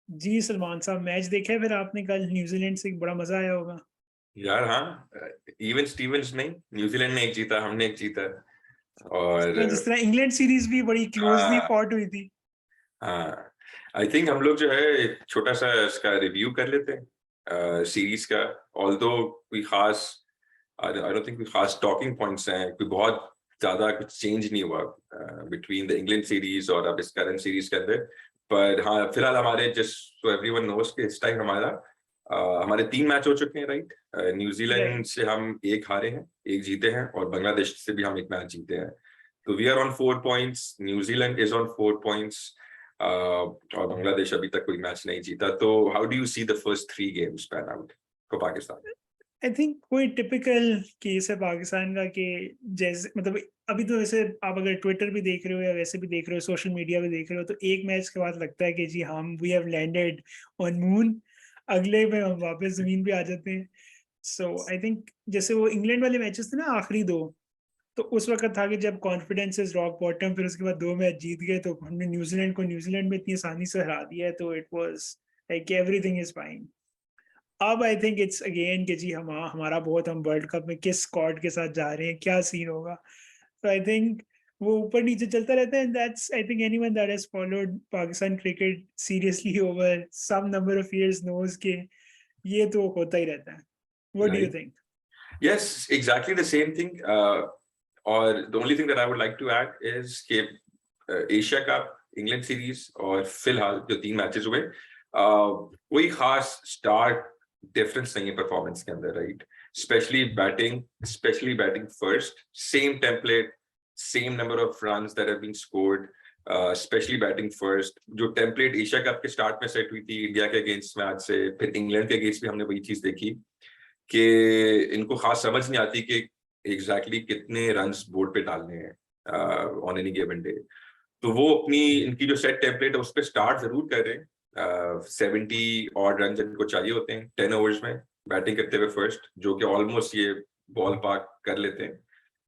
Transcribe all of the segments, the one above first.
जी, सलमान साहब मैच देखा है फिर आपने कल न्यूज़ीलैंड से? बड़ा मज़ा आया होगा। यार हाँ, इवन स्टीवन्स नहीं, न्यूजीलैंड ने एक जीता, हमने एक जीता। और जिस तरह इंग्लैंड सीरीज़ भी बड़ी क्लोज़ली हाँ, फॉट हुई थी। हाँ, आई थिंक हम लोग जो है एक छोटा सा इसका रिव्यू कर लेते हैं सीरीज का। ऑल्दो कोई खास आई डोंट थिंक कोई खास टॉकिंग पॉइंट्स हैं, कोई बहुत ज्यादा कुछ चेंज नहीं हुआ बिटवीन द इंग्लैंड सीरीज और अब इस करंट सीरीज के अंदर। पर हाँ, फिलहाल हमारे जस्ट सो एवरीवन नोस कि इस टाइम हमारे 3 मैच हो चुके हैं, राइट। New Zealand right. से हम एक हारे हैं, एक जीते हैं, और बांग्लादेश से भी हम एक मैच जीते हैं। तो we are on 4 points, New Zealand is on 4 points, और बांग्लादेश अभी तक कोई मैच नहीं जीता। तो how do you see the first 3 games pan out for Pakistan? I think कोई टिपिकल केस है पाकिस्तान का कि जैसे मतलब अभी तो वैसे आप अगर ट्विटर भी देख रहे हो या वैसे भी देख रहे हो, सोशल मीडिया भी देख रहे हो, तो एक मैच के बाद लगता है कि जी हम we have landed on moon, अगले में हम वापस ज़मीन पे आ जाते हैं। सो आई थिंक जैसे वो इंग्लैंड वाले मैचेस थे ना आखिरी 2, तो उस वक़्त था कि जब कॉन्फिडेंस इज़ रॉक बॉटम, फिर उसके बाद 2 मैच जीत गए, तो हमने न्यूज़ीलैंड को न्यूज़ीलैंड में इतनी आसानी से हरा दिया है, तो it was like everything is fine. अब आई थिंक इट्स अगेन कि जी हमारा बहुत हम वर्ल्ड कप में किस स्क्वाड के साथ जा रहे हैं, क्या सीन होगा? तो आई थिंक वो ऊपर-नीचे चलता रहता है, and that's I think anyone that has followed Pakistan cricket seriously over some number of years knows कि ये तो होता ही रहता है। What do you right, think? yes, exactly the same thing. और the only thing that I would like to add is कि Asia cup, England series और फिलहाल जो 3 मैचेस हुए, कोई खास स्टार्ट डिफरेंस नहीं है परफॉर्मेंस के अंदर, right. Specially batting first, same template, same number of runs that have been scored. Specially batting first, जो टेम्पलेट एशिया कप के स्टार्ट में सेट हुई थी इंडिया के अगेंस्ट मैच से, फिर इंग्लैंड के अगेंस्ट भी हमने वही चीज देखी कि इनको खास समझ नहीं आती कि एग्जैक्टली कितने रन्स बोर्ड पे डालने हैं ऑन एनी गिवन डे। तो वो अपनी इनकी जो सेट टेम्पलेट है उस पर स्टार्ट जरूर कर रहे हैं। 70 और रन इनको चाहिए होते हैं 10 ओवर्स में बैटिंग करते हुए फर्स्ट, जो कि ऑलमोस्ट ये बॉल पार्क कर लेते हैं।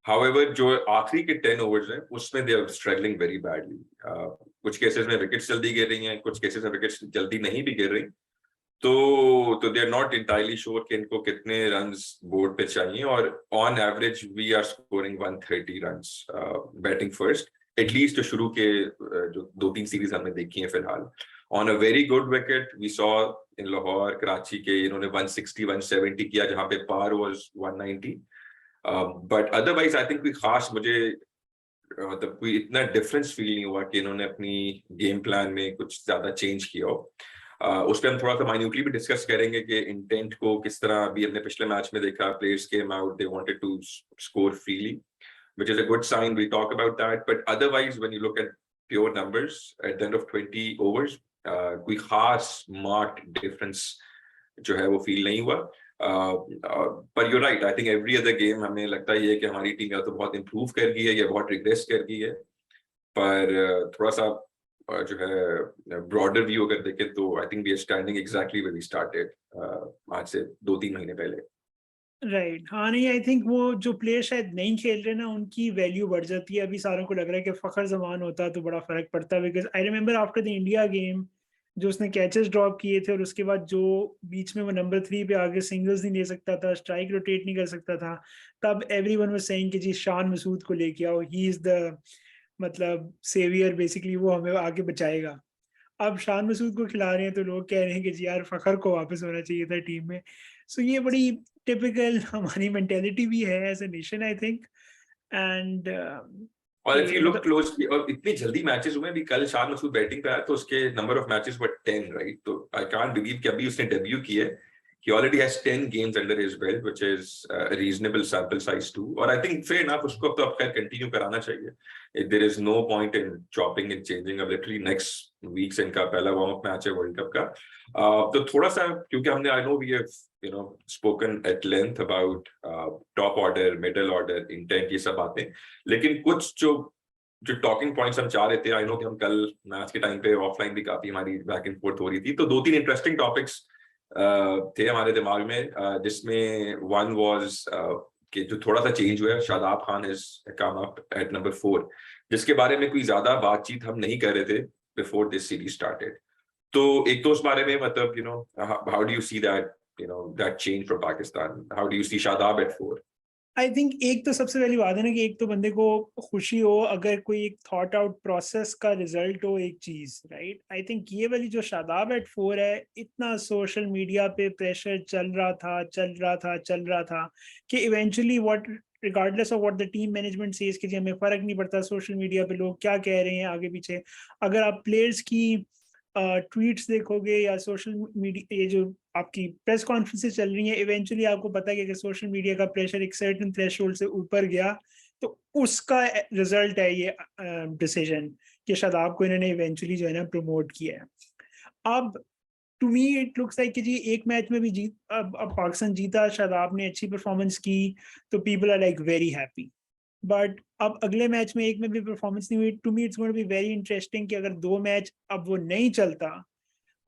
हाउएवर जो आखिरी के 10 ओवर्स हैं उसमें they are struggling very badly. कुछ केसेस में विकेट्स जल्दी गिर रही हैं, कुछ केसेस में विकेट्स जल्दी नहीं भी गिर रही। तो they are not entirely sure कि इनको कितने रन्स बोर्ड पे चाहिए, और on average we are scoring 130 runs batting first, at least जो शुरू के जो 2-3 सीरीज हमने देखी है फिलहाल। On a very good wicket we saw in Lahore Karachi के, इन्होंने 160 170 किया जहां पे par was 190। But otherwise I think कोई खास मुझे मतलब कोई इतना डिफरेंस फील नहीं हुआ कि इन्होंने अपनी गेम प्लान में कुछ ज्यादा चेंज किया हो। उस पर हम थोड़ा सा माइन्यूटली भी डिस्कस करेंगे कि इंटेंट को किस तरह, अभी हमने पिछले मैच में देखा players came out, they wanted to score freely, which is a good sign. We talk about that, but otherwise when you look at pure numbers at the end of 20 overs, कोई खास marked difference जो है वो feel नहीं हुआ। पर you're right, I think every other game हमें लगता ही है कि हमारी टीम या तो बहुत improve कर गई है या बहुत regress कर गई है। पर थोड़ा सा जो है ब्रॉडर व्यू अगर देखें तो I think we are standing exactly where we started आज से 2-3 महीने पहले। राइट। हाँ, नहीं आई थिंक वो जो प्लेयर शायद नहीं खेल रहे ना, उनकी वैल्यू बढ़ जाती है। अभी सारों को लग रहा है कि फ़खर ज़मान होता तो बड़ा फ़र्क पड़ता, because I remember after the India game जो उसने कैचेस ड्रॉप किए थे, और उसके बाद जो बीच में वो नंबर 3 पे आके सिंगल्स नहीं ले सकता था, स्ट्राइक रोटेट नहीं कर सकता था, तब एवरीवन वाज़ सेइंग कि जी शान मसूद को लेके आओ, ही इज़ द मतलब सेवियर बेसिकली, वो हमें आके बचाएगा। अब शान मसूद को खिला रहे हैं तो लोग कह रहे हैं कि जी यार फ़खर को वापस होना चाहिए था टीम में। सो ये बड़ी टिपिकल हमारी मेंटालिटी भी है as a nation I think, and और इफ कि यू लुक मतलब क्लोजली, और इतनी जल्दी मैचेस हुए, अभी कल शान मसूद बैटिंग पे आया तो उसके number of matches were 10, right. तो आई कांट बिलीव कि अभी उसने डेब्यू किया है। He already has 10 games under his belt, which is a reasonable sample size too. और I think fair enough, उसको अब तो अब खैर कंटिन्यू कराना चाहिए। There is no point in chopping and changing. अब literally next week से इनका पहला वार्म अप मैच है वर्ल्ड कप का। तो थोड़ा सा, क्योंकि हमने I know we have spoken at length about top order, middle order, intent, ये सब बातें, लेकिन कुछ जो जो टॉकिंग पॉइंट्स हम चाह रहे थे, आई नो कि हम कल मैच के टाइम पे ऑफलाइन भी काफी हमारी बैक एंड फोर्थ हो रही थी, तो 2-3 इंटरेस्टिंग टॉपिक्स थे हमारे दिमाग में, जिसमें वन वाज कि जो थोड़ा सा चेंज हुआ है, Shadab Khan has come up at number 4, जिसके बारे में कोई ज्यादा बातचीत हम नहीं कर रहे थे बिफोर दिस सीरीज स्टार्टेड। तो एक तो उस बारे में मतलब how do you see that that change from Pakistan? How do you see Shadab at 4? I think एक तो सबसे पहली बात है ना कि एक तो बंदे को खुशी हो अगर कोई एक थॉट आउट प्रोसेस का रिजल्ट हो एक चीज, राइट? आई थिंक ये वाली जो शादाब एट 4 है, इतना सोशल मीडिया पे प्रेशर चल रहा था कि eventually what, regardless of what the team management says कि जी हमें फर्क नहीं पड़ता सोशल मीडिया पे लोग क्या कह रहे हैं आगे पीछे। अगर आप प्लेयर्स की ट्वीट्स देखोगे या सोशल मीडिया, ये जो आपकी प्रेस कॉन्फ्रेंसेस चल रही हैं, इवेंचुअली आपको पता है कि अगर सोशल मीडिया का प्रेशर एक सर्टेन थ्रेशोल्ड से ऊपर गया तो उसका रिजल्ट है ये डिसीजन कि शादाब को इन्होंने इवेंचुअली जो है ना प्रमोट किया है। अब to me it looks like कि जी एक मैच में भी जीत, अब पाकिस्तान जीता, शादाब ने अच्छी परफॉर्मेंस की, तो people are like very happy. But अब अगले मैच में एक में भी परफॉर्मेंस नहीं हुई, to me it's going to be very interesting कि अगर 2 मैच अब वो नहीं चलता,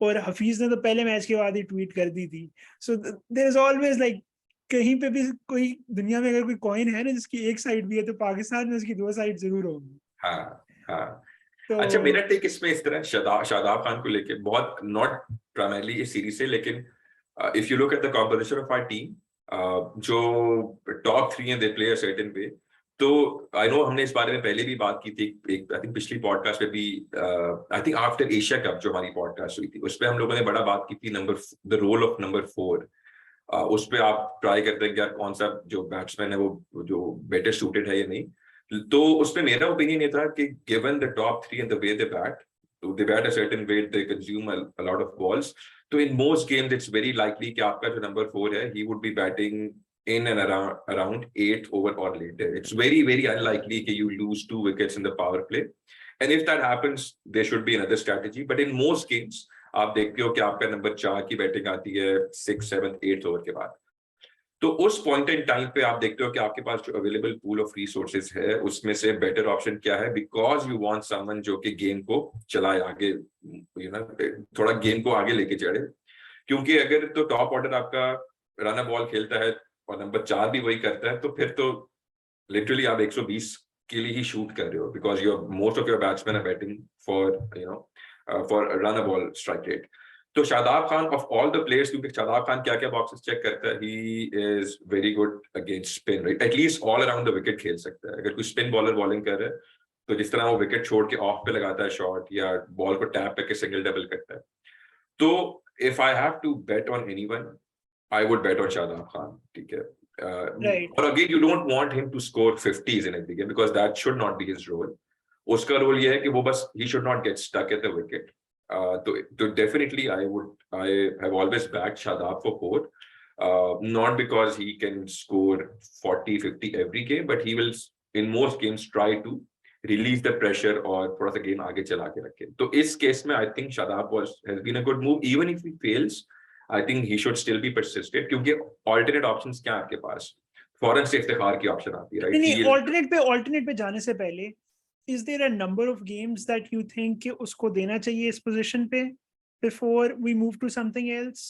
और हफीज ने तो पहले मैच के बाद ही ट्वीट कर दी थी। So there is always like, कहीं पे भी कोई दुनिया में अगर कोई कॉइन है ना जिसकी एक साइड भी है, तो पाकिस्तान में उसकी 2 साइड जरूर होंगी। हाँ हाँ। तो अच्छा, मेरा टेक इसमें इस तरह शादाब खान को लेके बहुत नॉट प्राइमरली इस सीरीज से, लेकिन if you look at the composition of our team, जो टॉप 3 हैं दे प्ले अ सर्टेन वे। तो आई नो हमने इस बारे में पहले भी बात की थी, एक आई थिंक पिछली पॉडकास्ट पे भी, I think after Asia cup जो हमारी पॉडकास्ट हुई थी उस पर हम लोगों ने बड़ा बात की थी द रोल ऑफ नंबर 4। उस पर आप ट्राई करते हैं कि यार कौन सा जो बैट्समैन है वो जो बेटर सूटेड है या नहीं। तो उसमें मेरा ओपिनियन ये था कि given the top 3 and the way they bat a certain way, they consume a lot of balls, तो in most games it's very likely कि आपका जो नंबर 4 है he would be batting in and around 8 over or later. It's very unlikely that you lose 2 wickets in the power play, and if that happens there should be another strategy, but in most games आप देखते हो कि आपका number 4 की batting आती है 6, 7, 8 over के बाद। तो उस पॉइंट इन टाइम पे आप देखते हो कि आपके पास जो अवेलेबल पूल ऑफ रिसोर्सेज है उसमें से बेटर ऑप्शन क्या है, बिकॉज यू वांट समवन जो कि गेम को चलाए आगे, थोड़ा गेम को आगे लेके चढ़े। क्योंकि अगर तो टॉप ऑर्डर आपका रन बॉल खेलता है और नंबर 4 भी वही करता है, तो फिर तो लिटरली आप 120 के लिए ही शूट कर रहे हो, because your most of your batsman are batting for run ball strike rate. तो Shadab Khan of all the players, क्योंकि शादाब खान क्या क्या बॉक्सेस चेक करता है, he is very good against spin, right? At least all around the wicket खेल सकता है। अगर कोई स्पिन बॉलर बॉलिंग कर रहा है तो जिस तरह वो विकेट छोड़ के ऑफ पे लगाता है शॉट या बॉल को टैप करके सिंगल डबल करता है, तो if I have to bet on anyone I would bet on Shadab Khan, ठीक है? राइट, और again you don't want him to score 50s in every game because that should not be his role. उसका role ये है कि वो बस he should not get stuck at the wicket. तो definitely I have always backed Shadab for 4, not because he can score 40 50 every game, but he will in most games try to release the pressure और थोड़ा सा game आगे चला के रखे। तो इस केस में I think Shadab has been a good move, even if he fails I think he should still be persistent, क्योंकि alternate options क्या है आपके पास? फौरन से इफ्तिखार की ऑप्शन आती है, नहीं राइट? ऑल्टरनेट पे जाने से पहले, is there a number of games that you think कि उसको देना चाहिए इस पोजीशन पे before we move to something else?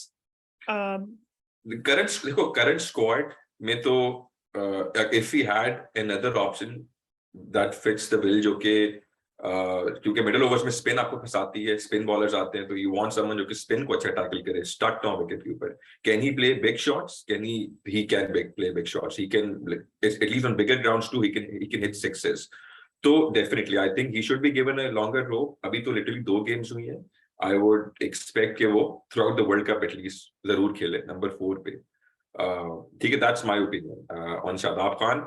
Current squad में तो if we had another option that fits the bill, जो कि क्योंकि मिडिल ओवर्स में स्पिन आपको फंसाती है, स्पिन बॉलर्स आते हैं, तो यू वांट समवन जो कि स्पिन को अच्छा टैकल करे, स्टक ना विकेट के ऊपर। Can he play big shots? he can play big shots, he can at least on bigger grounds too, he can hit sixes। तो definitely I think he should be given a longer rope. अभी तो literally 2 games हुई हैं, I would expect कि वो throughout the world cup at least जरूर खेले number 4 पे। ठीक है, that's my opinion on Shadab Khan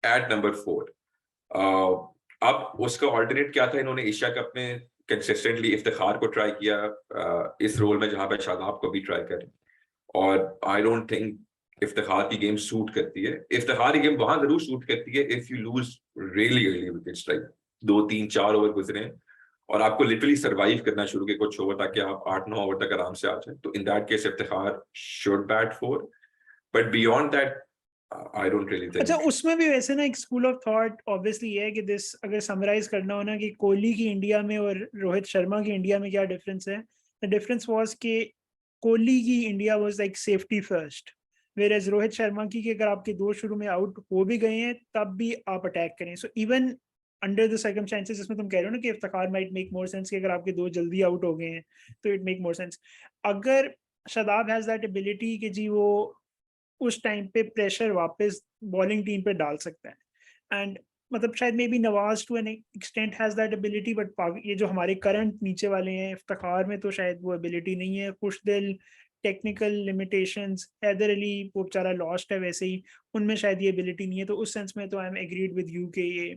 at number 4। अब उसका ऑल्टरनेट क्या था? इन्होंने एशिया कप में कंसिस्टेंटली इफ्तिखार को ट्राई किया इस रोल में, जहां पे शादाब को भी ट्राई करें, और आई डोंट थिंक इफ्तिखार की गेम सूट करती है। इफ्तिखार की गेम वहां जरूर सूट करती है if you loose really early wickets, like 2, 3, 4 over गुजरे और आपको लिटरली सर्वाइव करना शुरू के कुछ ओवर ताकि आप 8, 9 ओवर तक आराम से आ जाए, तो in that case Iftikhar should bat 4, but beyond that I don't really अच्छा, थिंक। उसमें भी वैसे ना एक स्कूल ऑफ थॉट ऑब्वियसली है कि दिस, अगर समराइज करना हो ना कि कोहली की इंडिया में और रोहित शर्मा की इंडिया में क्या डिफरेंस है, द डिफरेंस वाज कि कोहली की India was like safety first, where as Rohit Sharma की कि अगर आपके 2 शुरू में आउट हो भी गए हैं तब भी आप अटैक करें। So even under the circumstances जिसमें तुम कह रहे हो ना कि Iftikhar might make more sense कि अगर आपके 2 जल्दी आउट हो गए हैं तो इट मेक मोर सेंस। अगर शादाब हैज दैट एबिलिटी कि जी वो उस टाइम पे प्रेशर वापस बॉलिंग टीम पे डाल सकता है, एंड मतलब शायद maybe Nawaz to an extent has that ability, but ये जो हमारे करंट नीचे वाले हैं इफ्तिखार में तो शायद वो एबिलिटी नहीं है। खुशदिल टेक्निकल लिमिटेशंस, हैदर अली वो बेचारा लॉस्ट है वैसे ही, उनमें शायद ये एबिलिटी नहीं है। तो उस सेंस में तो I M agreed with you कि ये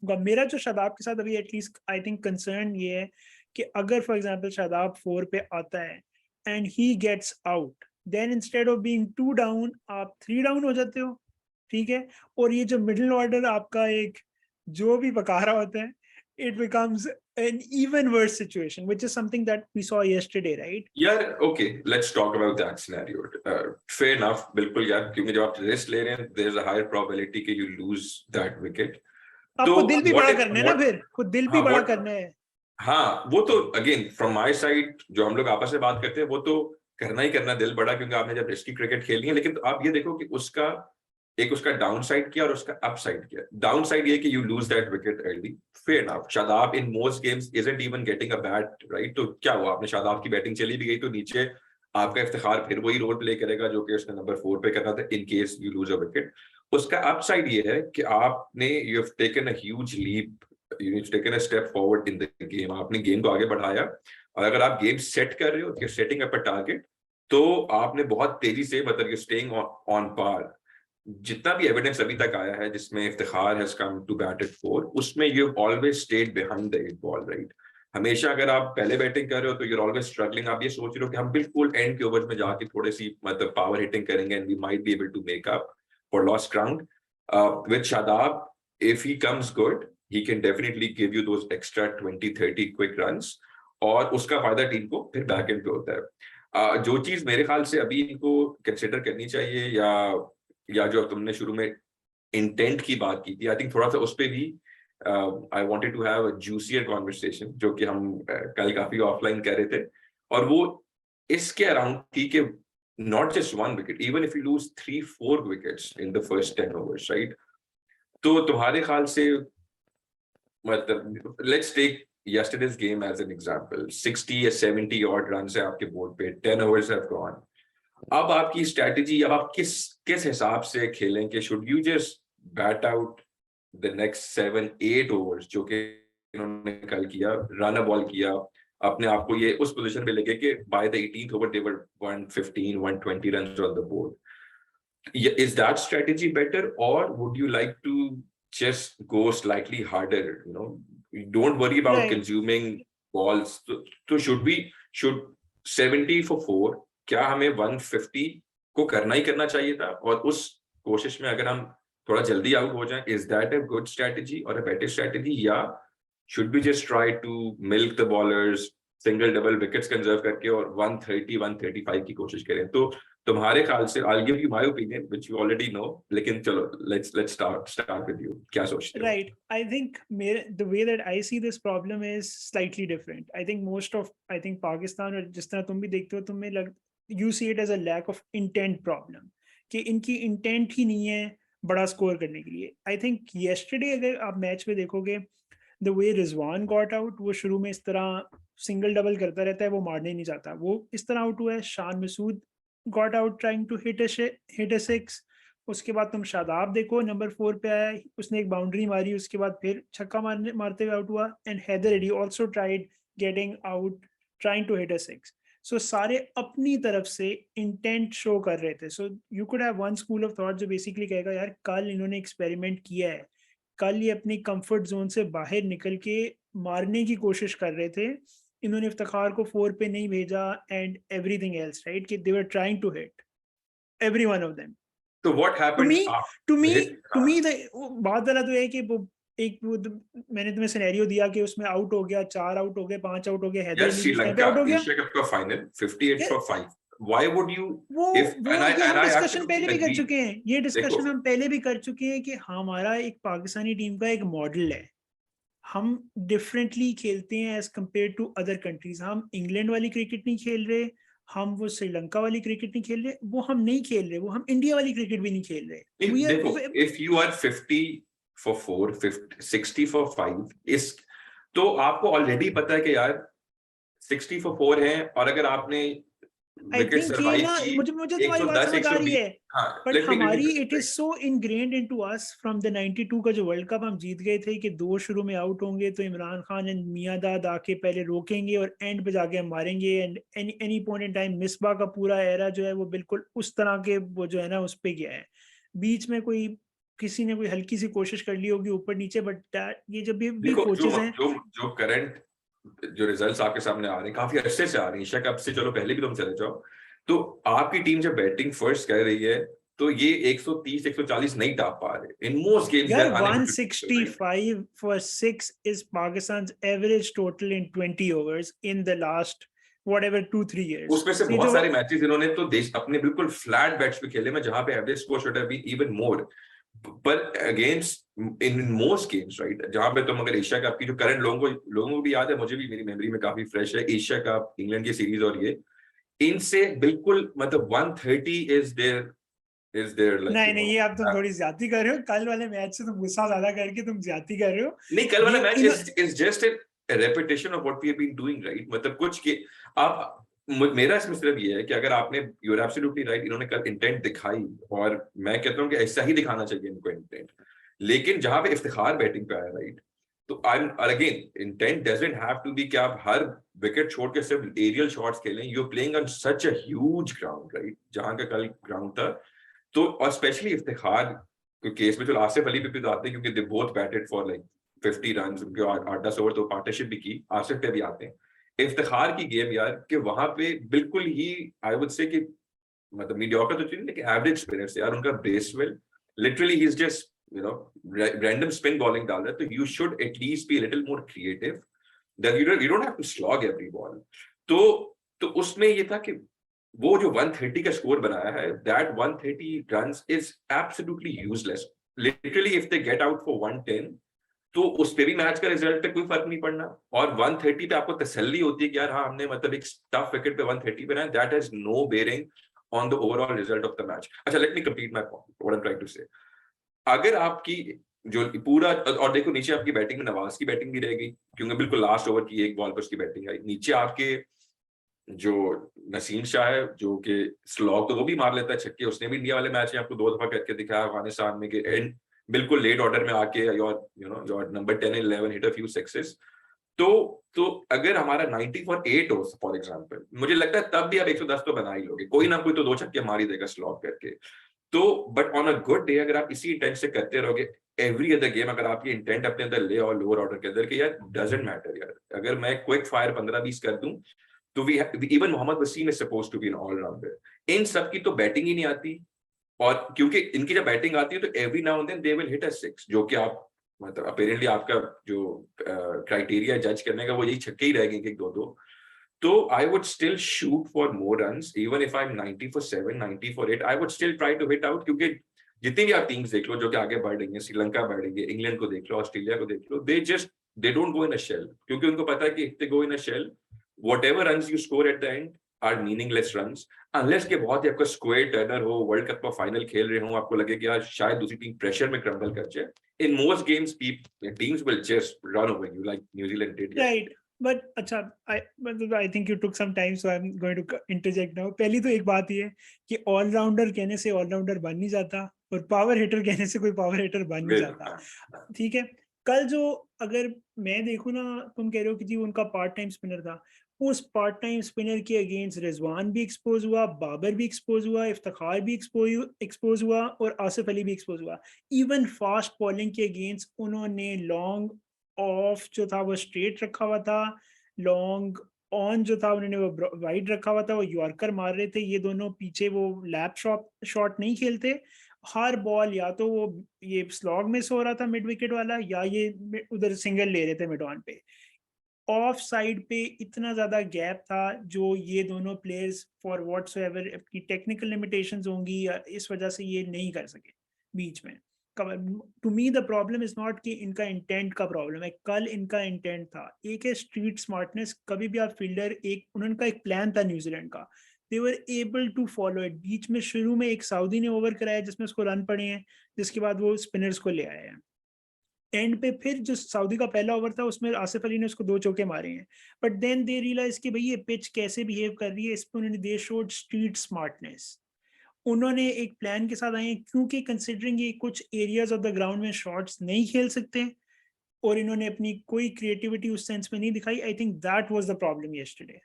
मेरा जो शादाब के साथ अभी एटलीस्ट आई थिंक कंसर्न ये है कि अगर फॉर एग्जांपल शादाब 4 पे आता है and he gets out, then instead of being 2 down आप 3 डाउन हो जाते हो, ठीक है। और ये जो मिडिल ऑर्डर आपका एक जो भी पका रहा होता है, it becomes an even worse situation, which is something that we saw yesterday, right? यार okay, let's talk about that scenario. Fair enough, बिल्कुल यार, क्योंकि जब आप रिस्क ले रहे हैं there is a higher probability कि यू लूज दैट विकेट। तो आपको दिल भी व्हाट बड़ा इफ करना है ना, फिर खुद दिल भी हाँ बड़ा व्हाट करना है। हाँ, वो तो अगेन फ्रॉम माय साइड जो हम लोग आपस में बात करते हैं वो तो करना ही करना दिल बड़ा, क्योंकि आपने जब रिस्की क्रिकेट खेलनी है। लेकिन तो आप ये देखो कि उसका एक उसका डाउन साइड किया और उसका अप साइड किया। डाउन साइड ये कि you lose that wicket early, fair now. Shadab in most games isn't even getting a bat, right? तो क्या हुआ, आपने शादाब की बैटिंग चली भी गई तो नीचे आपका इफ्तिखार फिर वही रोल प्ले करेगा जो कि उसने नंबर 4 पे करना था in case you lose a wicket. उसका अप साइड ये है कि आपने you have taken a huge leap, you have taken a step forward in the game. आपने गेम को आगे बढ़ाया, और अगर आप गेम सेट कर रहे हो, you setting up a target, तो आपने बहुत तेजी से, मतलब यू स्टेइंग ऑन पार। जितना भी एविडेंस अभी तक आया है जिसमें Iftikhar has come to bat at 4, उसमें you always stayed behind the 8 ball, right? हमेशा अगर आप पहले बैटिंग कर रहे हो तो यूर ऑलवेज स्ट्रगलिंग। आप ये सोच रहे हो कि हम बिल्कुल एंड के ओवर्स में जाके थोड़ी सी मतलब पावर हिटिंग करेंगे and we might be able to make up for lost ground. With Shadab, if he comes good, he can definitely give you those extra 20-30 quick runs, और उसका फायदा टीम को फिर बैक एंड पे होता है। जो चीज मेरे ख्याल से अभी इनको कंसिडर करनी चाहिए, या जो तुमने शुरू में इंटेंट की बात की थी, आई थिंक थोड़ा सा उस पे भी I wanted to have a juicier conversation, जो कि हम कल काफी ऑफलाइन कर रहे थे, और वो इसके अराउंड थी कि not just 1 wicket, even if you lose 3-4 wickets in the first 10 overs, right? तो तुम्हारे ख्याल से, मतलब let's take yesterday's game as an example, 60 या 70 odd runs है आपके बोर्ड पे, 10 overs have gone। अब आपकी स्ट्रेटजी, अब आप किस किस हिसाब से खेलें कि should you just bat out the next 7-8 overs जो कि इन्होंने कल किया, रन अ बॉल किया, अपने आप को ये उस पोजीशन पे लेके कि by the 18th over they were 115-120 runs on the board. Is that strategy better, or would you like to just go slightly harder? You know, don't worry about Right. consuming balls. So should 70 for 4, क्या हमें 150 को करना ही करना चाहिए था? और उस कोशिश में अगर हम थोड़ा जल्दी आउट हो जाएं, is that a good strategy or a better strategy? या should we just try to milk the ballers, single double wickets conserve करके और 130-135 की कोशिश करें? तो तुम्हारे ख्याल से, I'll give you my opinion which you already know, लेकिन चलो let's start with you, क्या सोचते हो? Right. I think the way that I see this problem is slightly different. I think I think Pakistan, और जिस तरह तुम भी देखते हो, तुम्हें you see it as a lack of intent problem, कि इनकी इंटेंट ही नहीं है बड़ा स्कोर करने के लिए। I think yesterday अगर आप मैच में देखोगे, the way Rizwan got out, वो शुरू में इस तरह सिंगल डबल करता रहता है, वो मारने नहीं चाहता, वो इस तरह आउट हुआ है। Shan Masood got out trying to hit a 6। उसके बाद तुम शादाब देखो, नंबर 4 पे आया, उसने एक बाउंड्री मारी, उसके बाद फिर छक्का मारते हुए आउट हुआ। And Haider Ali also tried getting out trying to hit a 6। So सारे अपनी तरफ से इंटेंट शो कर रहे थे। So you could have one school of thought जो बेसिकली कहेगा यार कल इन्होंने एक्सपेरिमेंट किया है, कल ये अपनी कंफर्ट जोन से बाहर निकल के मारने की कोशिश कर रहे थे, इन्होंने इफ्तिखार को 4 पे नहीं भेजा एंड एवरीथिंग एल्स, राइट? कि they were trying to hit every one of them. So what to happened me to me after? To me बात वाला तो है कि वो एक मैंने तुम्हें सिनेरियो दिया कि उसमें आउट हो गया, 4 आउट हो गए, 5 आउट हो गए, हैदर Yes, अली Sri उस टाइम पे Lanka आउट हो गया। Asia Cup का final 58 यार for 5. Why would you, वो if वो ये हम and I डिस्कशन पहले absolutely भी कर agree, चुके हैं, ये देखो डिस्कशन हम पहले भी कर चुके हैं कि हमारा एक पाकिस्तानी टीम का एक मॉडल है, हम डिफरेंटली खेलते हैं as compared to other countries. हम इंग्लैंड वाली क्रिकेट नहीं खेल रहे, हम वो श्रीलंका वाली क्रिकेट नहीं खेल रहे, वो हम नहीं खेल रहे, वो हम इंडिया वाली क्रिकेट भी नहीं खेल रहे। if वी देखो are if you are 50 for 4, 50, 60 for 5 इस, तो आपको ऑलरेडी पता है कि यार 60 for 4 है, और अगर आपने आई विकेट थिंक ये सरवाइव ना, की मुझे तुम्हारी बात 110, समझ आ रही 120, है, हाँ, बट लेट मी हमारी it is so ingrained into us from the 92 का जो वर्ल्ड कप हम जीत गए थे कि 2 शुरू में आउट होंगे तो इमरान खान एंड मियांदाद आके पहले रोकेंगे और एंड पे जाके हम मारेंगे, and any point in time Misbah का पूरा एरा जो है वो बिल्कुल उस तरह के वो जो है ना उस पे गया है। बीच में कोई किसी ने कोई हल्की सी कोशिश कर ली होगी ऊपर नीचे, बट ये जब भी देखो जो कोचेस हैं। जो जो करंट जो रिजल्ट्स आपके सामने आ रहे हैं, काफी अरसे से आ रही हैं, शक अब से चलो पहले भी तुम चले जाओ, तो आपकी टीम जब बैटिंग फर्स्ट कर रही है तो ये 130 140 नहीं टाप पा रहे इन मोस्ट गेम्स, दे यार are unable to, 165 for 6 is Pakistan's average total in 20 overs in the last whatever 2-3 years. उसमें से ये बहुत जो सारे मैचेस इन्होंने तो देश अपने बिल्कुल फ्लैट बैट्स पे खेले में, जहां पे average score should have been even more, पर against in most games, right, जहां पे तुम अगर एशिया कप की जो करंट लोगों को भी याद है, मुझे भी मेरी मेमोरी में काफी फ्रेश है, एशिया कप, इंग्लैंड की सीरीज, और ये इनसे बिल्कुल मतलब 130 इज देयर लाइक नहीं नहीं, ये आप तुम थोड़ी ज्यादा कर रहे हो, कल वाले मैच से तुम गुस्सा ज्यादा करके तुम ज्यादा कर रहे हो। नहीं, कल वाला ये मैच इन is just a repetition of what we have been doing, right, मतलब कुछ के आप मेरा इसमें सिर्फ ये है कि अगर आपने, यू आर एब्सोल्युटली राइट, इन्होंने कल इंटेंट दिखाई, और मैं कहता हूँ कि ऐसा ही दिखाना चाहिए इनको इंटेंट, लेकिन जहां पे इफ्तिखार बैटिंग पे आया, राइट, तो I am again, intent doesn't have to be कि आप हर विकेट छोड़ के सिर्फ एरियल शॉट्स खेलें, you are playing on such a huge ground, right, जहां का कल ग्राउंड था, तो और स्पेशली इफ्तिखार के केस में, तो आसिफ अली पे भी तो आते हैं क्योंकि they both batted for like 50 run, 8-10 over तो पार्टनरशिप भी की, आसिफ पे भी आते हैं, इफ्तिखार की गेम यार कि वहां पे बिल्कुल ही आई वुड से कि मतलब मीडियोकर तो चाहिए लेकिन एवरेज स्पिनर्स यार, उनका बेसवेल literally he is just you know random spin bowling डाल रहा है, तो you should at least be little more creative, that you don't have to slog every ball, तो उसमें ये था कि वो जो 130 का स्कोर बनाया है, that 130 runs is absolutely useless, literally if they get out for 110 तो उस पे भी मैच का रिजल्ट पे कोई फर्क नहीं पड़ना, और 130 पे आपको तसल्ली होती है कि यार हाँ हमने मतलब एक टफ विकेट पे 130 पे ना, that has no bearing on the overall result of the match. अच्छा, let me complete my point, what I am trying to say, अगर आपकी जो पूरा, और देखो नीचे आपकी बैटिंग में नवाज की बैटिंग भी रहेगी क्योंकि बिल्कुल लास्ट ओवर की एक बॉल पर उसकी बैटिंग आई, नीचे आपके जो नसीम शाह है जो कि स्लॉग तो वो भी मार लेता है छक्के, उसने भी इंडिया वाले मैच में आपको 2 दफा करके दिखाया अफगानिस्तान में कि एंड बिल्कुल लेट ऑर्डर में आके your number 10 and 11 hit a few sixes, तो अगर हमारा 90 for 8 हो फॉर एग्जांपल, मुझे लगता है तब भी आप 110 तो बना ही लोगे, कोई ना कोई तो 2 छक्के मार ही देगा स्लॉग करके, तो but on a good day अगर आप इसी इंटेंट से करते रहोगे एवरी अदर गेम, अगर आपकी इंटेंट अपने अंदर ले और लोअर ऑर्डर के अंदर कि यार डजंट मैटर यार, अगर मैं क्विक फायर 15-20 कर दूं, तो we even Mohammad Wasim is supposed to be an allrounder, इन सब की तो बैटिंग ही नहीं आती, और क्योंकि इनकी जब बैटिंग आती है तो every now and then they will hit a six, जो कि आप मतलब अपेरेंटली आपका जो क्राइटेरिया जज करने का वो यही छक्के ही रहेंगे एक 2-2, तो I would still shoot for more runs even if I am 90 for 7, 90 for 8, I would still try to hit out, क्योंकि जितनी भी आप टीम्स देख लो जो कि आगे बढ़ रही है, श्रीलंका बढ़ रही है, इंग्लैंड को देख लो, ऑस्ट्रेलिया को देख लो, they don't go in a shell, क्योंकि उनको पता है कि if they go in a shell whatever runs you score at the end are meaningless runs unless के बहुत ही आपका स्क्वायर टर्नर हो, वर्ल्ड कप का फाइनल खेल रहे हो, आपको लगे कि यार शायद दूसरी टीम प्रेशर में क्रम्बल कर जाए, in most games teams will just run over you like New Zealand did yesterday. Right, but अच्छा, I think you took some time, so I am going to interject now. पहली तो एक बात ये है कि ऑलराउंडर कहने से ऑलराउंडर बन नहीं जाता, और पावर हिटर कहने से कोई पावर हिटर बन नहीं जाता, ठीक है। कल जो, अगर मैं देखूँ ना, तुम कह रहे हो कि जी उनका पार्ट टाइम स्पिनर था, उस पार्ट टाइम स्पिनर के अगेंस्ट रिजवान भी एक्सपोज हुआ, बाबर भी एक्सपोज हुआ, इफ्तिखार भी एक्सपोज हुआ, और आसिफ अली भी एक्सपोज हुआ। इवन फास्ट बॉलिंग के अगेंस्ट उन्होंने लॉन्ग ऑफ जो था वो स्ट्रेट रखा हुआ था, लॉन्ग ऑन जो था उन्होंने वो वाइड रखा हुआ था, वो यॉर्कर मार रहे थे, ये दोनों पीछे वो लैप शॉट नहीं खेलते, हर बॉल या तो वो ये स्लॉग मिस हो रहा था मिड विकेट वाला, या ये उधर सिंगल ले रहे थे मिड ऑन पे, ऑफ साइड पे इतना ज्यादा गैप था जो ये दोनों प्लेयर्स फॉर व्हाटसोएवर अपनी टेक्निकल लिमिटेशंस होंगी या इस वजह से ये नहीं कर सके बीच में। To me the problem is not कि इनका इंटेंट का प्रॉब्लम है, कल इनका इंटेंट था, एक है स्ट्रीट स्मार्टनेस, कभी भी आप फील्डर, एक उनका एक प्लान था न्यूजीलैंड का, they were able to follow it. बीच में शुरू में एक सऊदी ने ओवर कराया जिसमें उसको रन पड़े हैं, जिसके बाद वो स्पिनर्स को ले आए हैं, एंड पे फिर जो सऊदी का पहला ओवर था उसमें आसिफ अली ने उसको 2 चौके मारे हैं, बट देन दे रियलाइज कि भाई ये पिच कैसे बिहेव कर रही है, इस पे उन्होंने दे शोड स्ट्रीट स्मार्टनेस। उन्होंने एक प्लान के साथ आए हैं, क्योंकि कंसिडरिंग ये कुछ एरियाज ऑफ द ग्राउंड में शॉट्स नहीं खेल सकते, और इन्होंने अपनी कोई क्रिएटिविटी उस सेंस में नहीं दिखाई। I think that was the problem yesterday.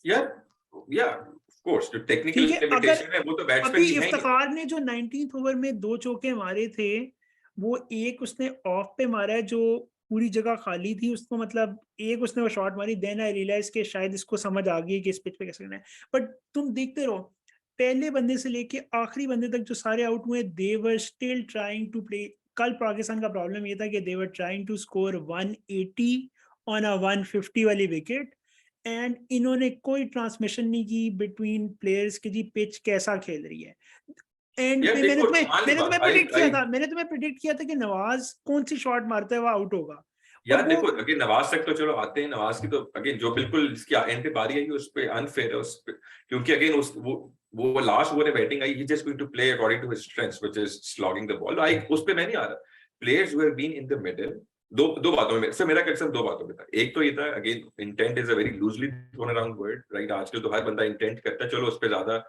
या ऑफ कोर्स जो टेक्निकल ठीक है, अगर लिमिटेशन है वो तो बैट्समैन अभी की है ही। इफ्तिखार ने जो 19th ओवर में 2 चौके मारे थे, वो एक उसने ऑफ पे मारा है जो पूरी जगह खाली थी, उसको मतलब एक उसने वो शॉट मारी, देन आई रियलाइज कि शायद इसको समझ आ गई कि इस पिच पे कैसे करना है। बट तुम देखते रहो, पहले बंदे से लेके आखिरी बंदे तक जो सारे आउट हुए, they were still trying to play. कल पाकिस्तान का प्रॉब्लम ये था कि they were trying to score 180 on a 150 वाली विकेट, एंड इन्होंने कोई ट्रांसमिशन नहीं की बिटवीन प्लेयर्स की जी पिच कैसा खेल रही है। एंड पे देखो मैंने तुम्हें प्रेडिक्ट किया आई था, कि नवाज कौन सी शॉट मारता है वो आउट होगा, और यार वो देखो अगेन नवाज तक तो चलो आते हैं, नवाज की तो अगेन जो बिल्कुल इसकी एंड पे बारी आई उस पे अनफेयर है उस पे, क्योंकि अगेन उस वो लास्ट ओवर में बैटिंग आई, he just going to play according to his strengths which is slogging the ball. I उस पे मैं नहीं आ रहा, players who have been in the middle, दो बातों में से मेरा कंसर्न दो बातों में था। एक तो ये था again intent is a very loosely throne around word right, आजकल तो हर बंदा इंटेंट करता है, चलो उस पे ज्यादा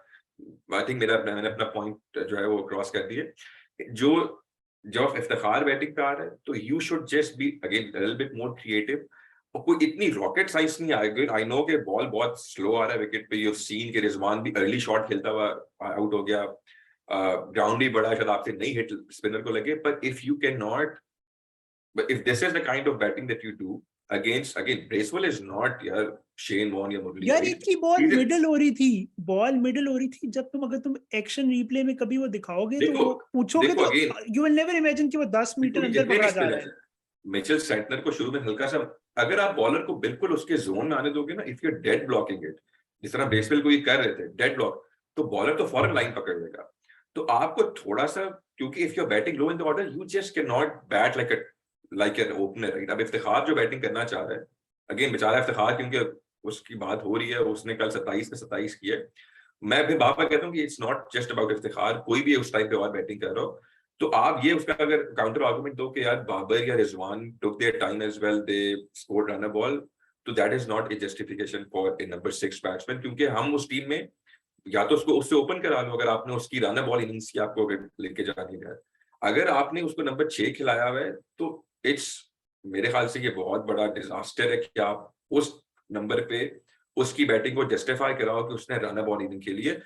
आई थिंक मैंने अपना पॉइंट जो है वो क्रॉस कर दिए। जो जब इफ्तिखार बैटिंग पे आ रहा है तो you should just be again little bit more creative, और कोई इतनी रॉकेट साइंस नहीं आएगी। आई नो कि बॉल बहुत स्लो आ रहा है विकेट पे, यू हैव सीन कि रिजवान भी अर्ली शॉट खेलता हुआ आउट हो गया, ग्राउंड भी बड़ा शायद आपसे नहीं हिट स्पिनर को लगे, पर if you can not, if this is the kind of batting that you do against, again Bracewell is not यार शेन वॉर्न या मुरली यार भाई, इनकी बॉल He's a- मिडल हो रही थी, बॉल मिडल हो रही थी। जब तुम अगर तुम एक्शन रिप्ले में कभी वो दिखाओगे तो देखो वो पूछोगे देखो तो again you will never imagine कि वो 10 मीटर क्योंकि अंदर जितने पकड़ा भी जा रहा स्पिनर्स है। हैं मिचेल सेंटनर को शुरू में हल्का सा, अगर आप बॉलर को बिल्कुल उसके जोन में आने दोगे ना, if you are dead blocking it, जिस तरह ब्रेसवेल को ये कर रहे थे डेड ब्लॉक, तो बॉलर तो फौरन लाइन पकड़ लेगा। तो आपको थोड़ा सा, क्योंकि if you are batting low in the order you just can not bat like an opener right. अब इफ्तिखार जो बैटिंग करना चाह रहा है, अगेन बेचारा इफ्तिखार, क्योंकि उसकी बात हो रही है, उसने कल 27 में 27 किए। मैं भी बार बार कहता हूँ कि it's not just about Iftikhar, कोई भी उस टाइम पे और बैटिंग कर रहा हो तो आप ये उसका अगर काउंटर आर्गुमेंट दो कि यार बाबर या Rizwan took their time as well, they scored run a ball, तो that is not a justification for a number 6 batsman, क्योंकि हम उस टीम में या तो उसको उससे ओपन करा लो अगर आपने उसकी रन बॉल इनिंग्स की आपको लेके जानी है, अगर आपने उसको नंबर 6 खिलाया हुआ है तो इट्स मेरे ख्याल से ये बहुत बड़ा डिजास्टर है कि आप उस नंबर पे उसकी बैटिंग को जस्टिफाई कराओ कि उसने रन बॉल इनिंग के लिए।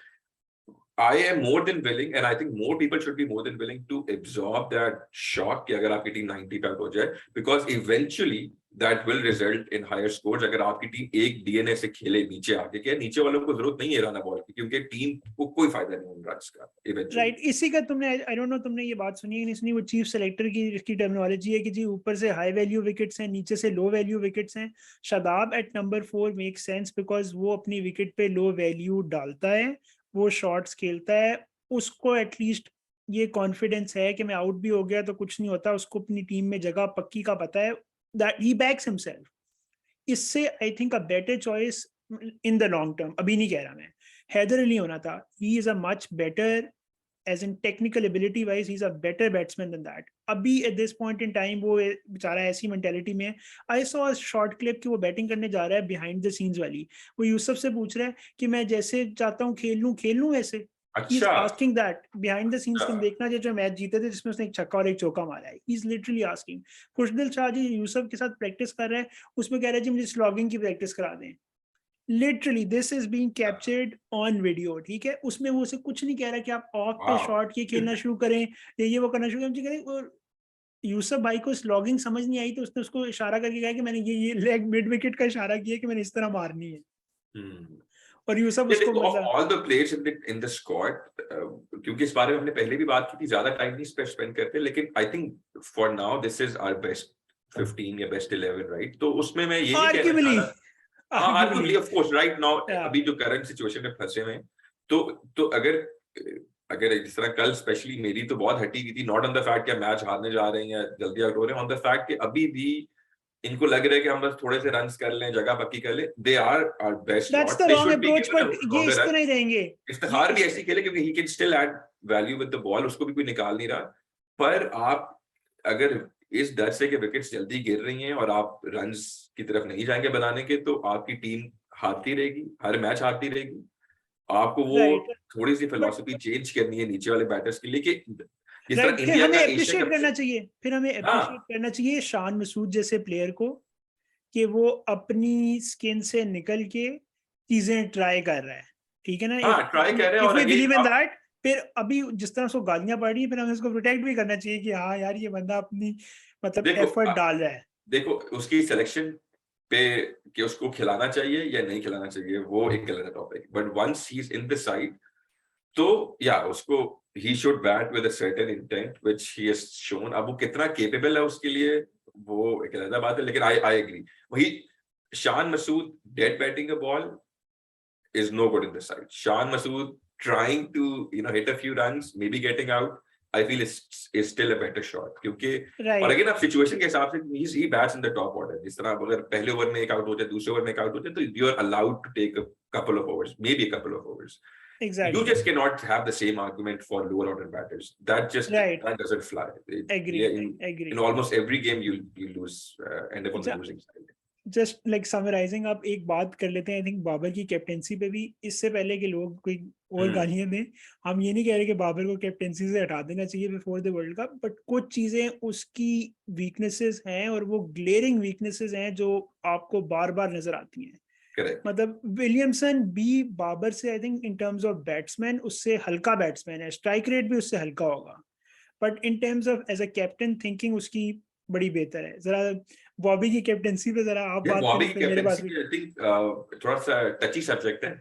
I am more than willing and I think more people should be more than willing to absorb that shock कि अगर आपकी टीम 90 पे आउट हो जाए, because eventually that will result in higher scores। अगर आपकी टीम एक डीएनए से खेले नीचे आके, क्या नीचे वालों को जरूरत नहीं है रन बॉल की, क्योंकि टीम को कोई फायदा नहीं उन रन्स का eventually। राइट, इसी का तुमने आई डोंट नो तुमने ये बात सुनी है कि नहीं सुनी, वो चीफ सेलेक्टर की इसकी टर्मिनोलॉजी है कि जी ऊपर से हाई वैल्यू विकेट्स हैं, नीचे से लो वैल्यू विकेट्स हैं। Shadab at number 4 make sense because वो अपनी विकेट पे लो वैल्यू डालता है, वो शॉट्स खेलता है, उसको एटलीस्ट ये कॉन्फिडेंस है कि मैं आउट भी हो गया तो कुछ नहीं होता, उसको अपनी टीम में जगह पक्की का पता है, दैट ही बैक्स हिमसेल्फ। इससे I think a better choice in the long term, अभी नहीं कह रहा मैं, हैदर अली होना था। ही is a much better as in technical ability wise, he's a better batsman than that. अभी at this point in time वो बेचारा ऐसी मेंटेलिटी में। I saw a short clip कि वो बैटिंग करने जा रहा है बिहाइंड द सीन्स वाली, वो यूसुफ से पूछ रहा है कि मैं जैसे चाहता हूँ खेल लूँ वैसे। He's अच्छा asking that behind the scenes। तुम देखना जो मैच जीते थे जिसमें उसने एक छक्का और एक चौका मारा है, he's literally asking। खुशदिल शाह जी यूसुफ के साथ प्रैक्टिस कर रहा है, उसमें कह रहा है जी मुझे स्लॉगिंग की प्रैक्टिस करा दें। Literally this is being captured on video, ठीक है। उसमें वो उसे कुछ नहीं कह रहा कि आप ऑफ पे वाह शॉट ये खेलना शुरू करें या ये वो करना शुरू करें। और यूसुफ भाई को स्लॉगिंग समझ नहीं आई तो उसने उसको इशारा करके कहा कि मैंने ये लेग मिड विकेट का इशारा किया कि मैंने इस तरह मारनी है, और यूसुफ ये उसको देखो ऑफ मतलब all the players in the squad, क्योंकि इस बारे में हमने पहले भी बात की थी, ज्यादा टाइम नहीं स्पेंड करते, लेकिन I think for now this is our best 15 या बेस्ट 11 राइट। तो उसमें मैं ये नहीं कहना चाह आर्ग्यूबली रहा, हाँ arguably arguably of course right now अभी जो करंट सिचुएशन में फंसे हुए हैं, तो अगर अगर जिस तरह कल स्पेशली मेरी तो बहुत हटी हुई थी, नॉट ऑन द फैक्ट कि मैच हारने जा रहे हैं या जल्दी आउट हो रहे हैं, ऑन द फैक्ट कि अभी भी इनको लग रहा है कि हम बस थोड़े से रन्स कर लें, जगह पक्की कर लें। They are our best that's lot, the they wrong should be approach, given but a ये इस लॉन्गर तरह रन। ही रहेंगे। इफ्तिखार भी ऐसी खेले क्योंकि he can still add value with the ball, उसको भी कोई निकाल नहीं रहा। पर आप अगर इस डर से कि विकेट्स जल्दी गिर रही हैं और आप रन्स की तरफ नहीं जाएंगे बनाने के, तो आपकी टीम हारती रहेगी, हर मैच हारती रहेगी। आपको वो राइट, थोड़ी सी बट फिलॉसफी चेंज करनी है नीचे वाले बैटर्स के लिए, कि जिस तरह राइट, फिर इंडिया हमें का एशिया अप्रिशिएट कप करना से, चाहिए, फिर हमें अप्रिशिएट हाँ करना चाहिए शान मसूद जैसे प्लेयर को, कि वो अपनी स्किन से निकल के चीजें ट्राई कर रहा है, ठीक है ना। हाँ ट्राई कर रहे हैं। इफ और वी अगेन बिलीव इन आप, दैट, फिर अभी जिस तरह उसको गालियां पड़ रही है, फिर हमें उसको प्रोटेक्ट भी करना चाहिए कि हाँ यार, ये बंदा अपनी मतलब देखो एफर्ट डाल रहा है। देखो उसकी सिलेक्शन पे, कि उसको खिलाना चाहिए या नहीं खिलाना चाहिए, वो एक अलग topic, but once he is in the side, तो या उसको, he should bat with a certain intent which he has shown. अब वो कितना केपेबल है उसके लिए, वो एक अलग बात है, लेकिन आई आई एग्री। वही Shan Masood dead batting a ball is no good in this side. Shan Masood trying to, hit a few runs, maybe getting out, I feel is still a better shot. क्योंकि और राइट, अगेन आप situation के हिसाब से he bats in the top order. जिस तरह आप अगर पहले ओवर में एक आउट हो जाए, दूसरे ओवर में एक आउट हो जाए, तो you are allowed to take a couple of overs, maybe a couple of overs. You exactly, just cannot have the same argument for lower order batters. Right, That doesn't fly. Agree, Yeah, agree. in almost every game you lose, end up on the अच्छा, losing side. Just like summarising, आप एक बात कर लेते हैं। I think Babar की captaincy पे भी, इससे पहले कि लोग कोई और Hmm. गालियां दें, हम ये नहीं कह रहे कि बाबर को कैप्टेंसी से हटा देना चाहिए before the world cup, but कुछ चीजें उसकी वीकनेसेस हैं, और वो ग्लेयरिंग वीकनेसेस हैं जो आपको बार बार नजर आती हैं। Correct. मतलब विलियमसन भी बाबर से I think in terms of batsman उससे हल्का बैट्समैन है, स्ट्राइक रेट भी उससे हल्का होगा, but in terms of as a captain thinking उसकी बड़ी बेहतर है। जरा बॉबी की कैप्टेंसी पे जरा आप यार बात बॉबी करें, की फिर मेरे पास कैप्टेंसी भी। आई थिंक थोड़ा सा टची सब्जेक्ट है,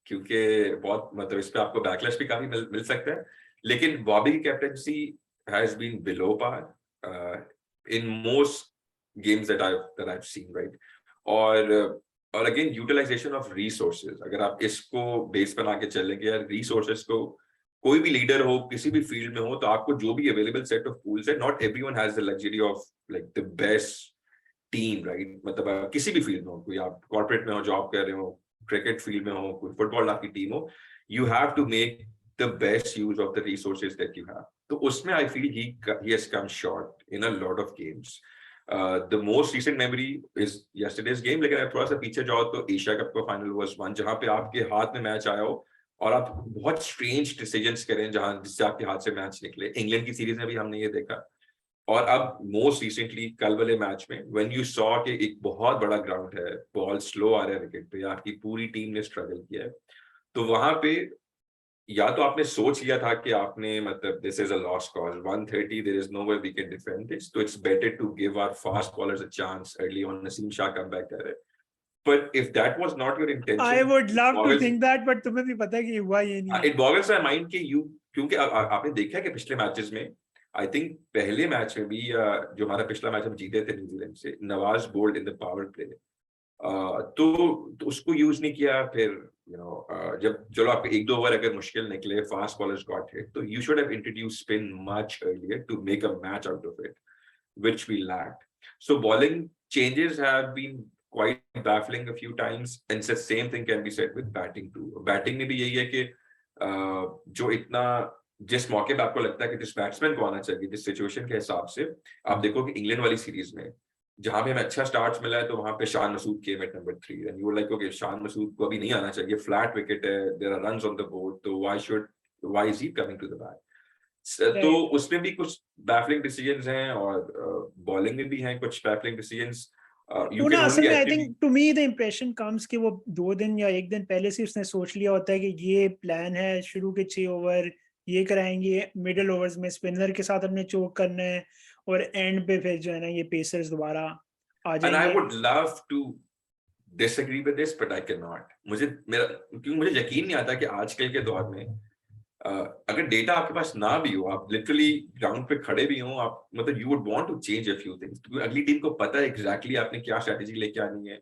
क्योंकि बहुत मतलब इस पे आपको बैकलैश भी काफी मिल सकता है, लेकिन बॉबी की captaincy has been below par in most games that I've seen, right. और अगेन यूटिलाइजेशन ऑफ रिसोर्सेज, अगर आप इसको बेस बना के चलेंगे यार, रिसोर्सेज को, कोई भी लीडर हो किसी भी फील्ड में हो, तो आपको जो भी अवेलेबल सेट ऑफ पूल्स है, not everyone has the luxury of like the best team, right. मतलब किसी भी फील्ड में हो, कोई आप कॉर्पोरेट में हो, जॉब कर रहे हो, क्रिकेट फील्ड में हो, कोई फुटबॉल आपकी टीम हो, you have to make the best use of the resources that you have. तो उसमें I feel he has come short in a lot of games. The most recent memory is yesterday's game, लेकिन अगर थोड़ा सा पीछे जाओ तो Asia Cup का फाइनल वाज वन, जहां पे आपके हाथ में मैच आया हो और आप बहुत स्ट्रेंज डिसीजंस करें, जहां जिससे आपके हाथ से मैच निकले। इंग्लैंड की सीरीज में भी हमने ये देखा, और अब मोस्ट रिसेंटली कल वाले मैच में व्हेन यू सॉ कि एक बहुत बड़ा ग्राउंड है, बॉल स्लो आ रहा है विकेट पे, आपकी पूरी टीम ने स्ट्रगल किया है, तो वहां पे या तो आपने सोच लिया था कि आपने मतलब this is a lost cause, 130 there is no way we can defend this, तो it's better to give our fast bowlers a chance early on. Naseem Shah come back कर रहे, but if that was not your I intention, would love to think that, but तुम्हें भी पता है कि हुआ ये नहीं है। इट बॉगल्स माय माइंड कि यू, क्योंकि आपने देखा कि पिछले मैचेस में, आई थिंक पहले मैच में भी जो हमारा पिछला मैच हम जीते थे न्यूजीलैंड से, Nawaz bowled in the power play, तो उसको यूज नहीं किया। फिर जब चलो आप एक दो ओवर अगर मुश्किल निकले, फास्ट बॉलर्स गॉट हिट, तो you should have introduce spin much earlier to make a match out of it, which we lacked. So bowling changes have been quite baffling a few times, and the same thing can be said with batting too. Batting में भी यही है कि जो इतना, जिस मौके पे आपको लगता है कि जिस बैट्समैन को आना चाहिए, जिस सिचुएशन के हिसाब से, आप देखो कि इंग्लैंड वाली सीरीज में जहां पे हमें अच्छा स्टार्ट मिला है, तो वहां पे Shan Masood came at number 3 and you were like okay, Shan Masood को अभी नहीं आना चाहिए, फ्लैट विकेट है, there are runs on the board, तो why is he coming to the bat. तो राइट, उसमें भी कुछ बैफलिंग डिसीजंस हैं, और बॉलिंग में भी हैं कुछ बैफलिंग डिसीजंस। यू वो ना कैन असल ओनली में I actually, think to me the impression comes कि वो 2 दिन या 1 दिन पहले से उसने सोच लिया होता है कि ये प्लान है, शुरू के 6 ओवर ये कराएंगे, मिडिल ओवर्स में स्पिनर के साथ हमने चोक करना है, और एंड पे फिर जो है ना ये पेसर्स दोबारा आ एंड आई जाएंगे। Would love to disagree with this, but I can not. क्योंकि मुझे यकीन नहीं आता कि आजकल के दौर में अगर डेटा आपके पास ना भी हो, आप लिटरली ग्राउंड पे खड़े भी हो, आप मतलब you would want to change a few things, क्योंकि अगली टीम को पता है एग्जैक्टली आपने क्या स्ट्रेटेजी लेके आनी है।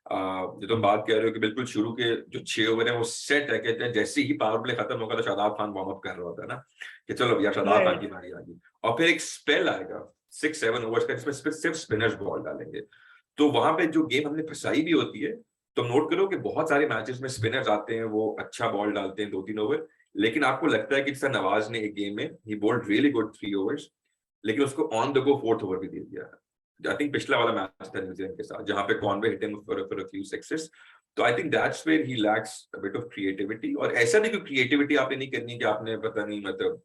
जो तुम बात कर रहे हो कि बिल्कुल शुरू के जो 6 ओवर है वो सेट है, कहते हैं जैसे ही पावर प्ले खत्म होगा तो शादाब खान वार्म अप कर रहा होता है ना, कि चलो भैया शादाब खान की राइट, बारी आ गई, और फिर एक स्पेल आएगा 6-7 ओवर्स का जिसमें सिर्फ स्पिनर्स बॉल डालेंगे। तो वहां पे जो गेम हमने फंसाई भी होती है, तो नोट करो कि बहुत सारे मैचेस में स्पिनर्स आते हैं, वो अच्छा बॉल डालते हैं 2-3 ओवर, लेकिन आपको लगता है कि जैसा नवाज ने एक गेम में ही बॉल्ड रियली गुड 3 ओवर्स, लेकिन उसको on the go fourth over भी दे दिया। आई थिंक पिछला वाला मैच था न्यूजीलैंड के साथ जहां पे Conway hit him for a few sixes. तो I think that's where he lacks a bit of creativity. और ऐसा नहीं कि क्रिएटिविटी आपने नहीं करनी कि आपने पता नहीं मतलब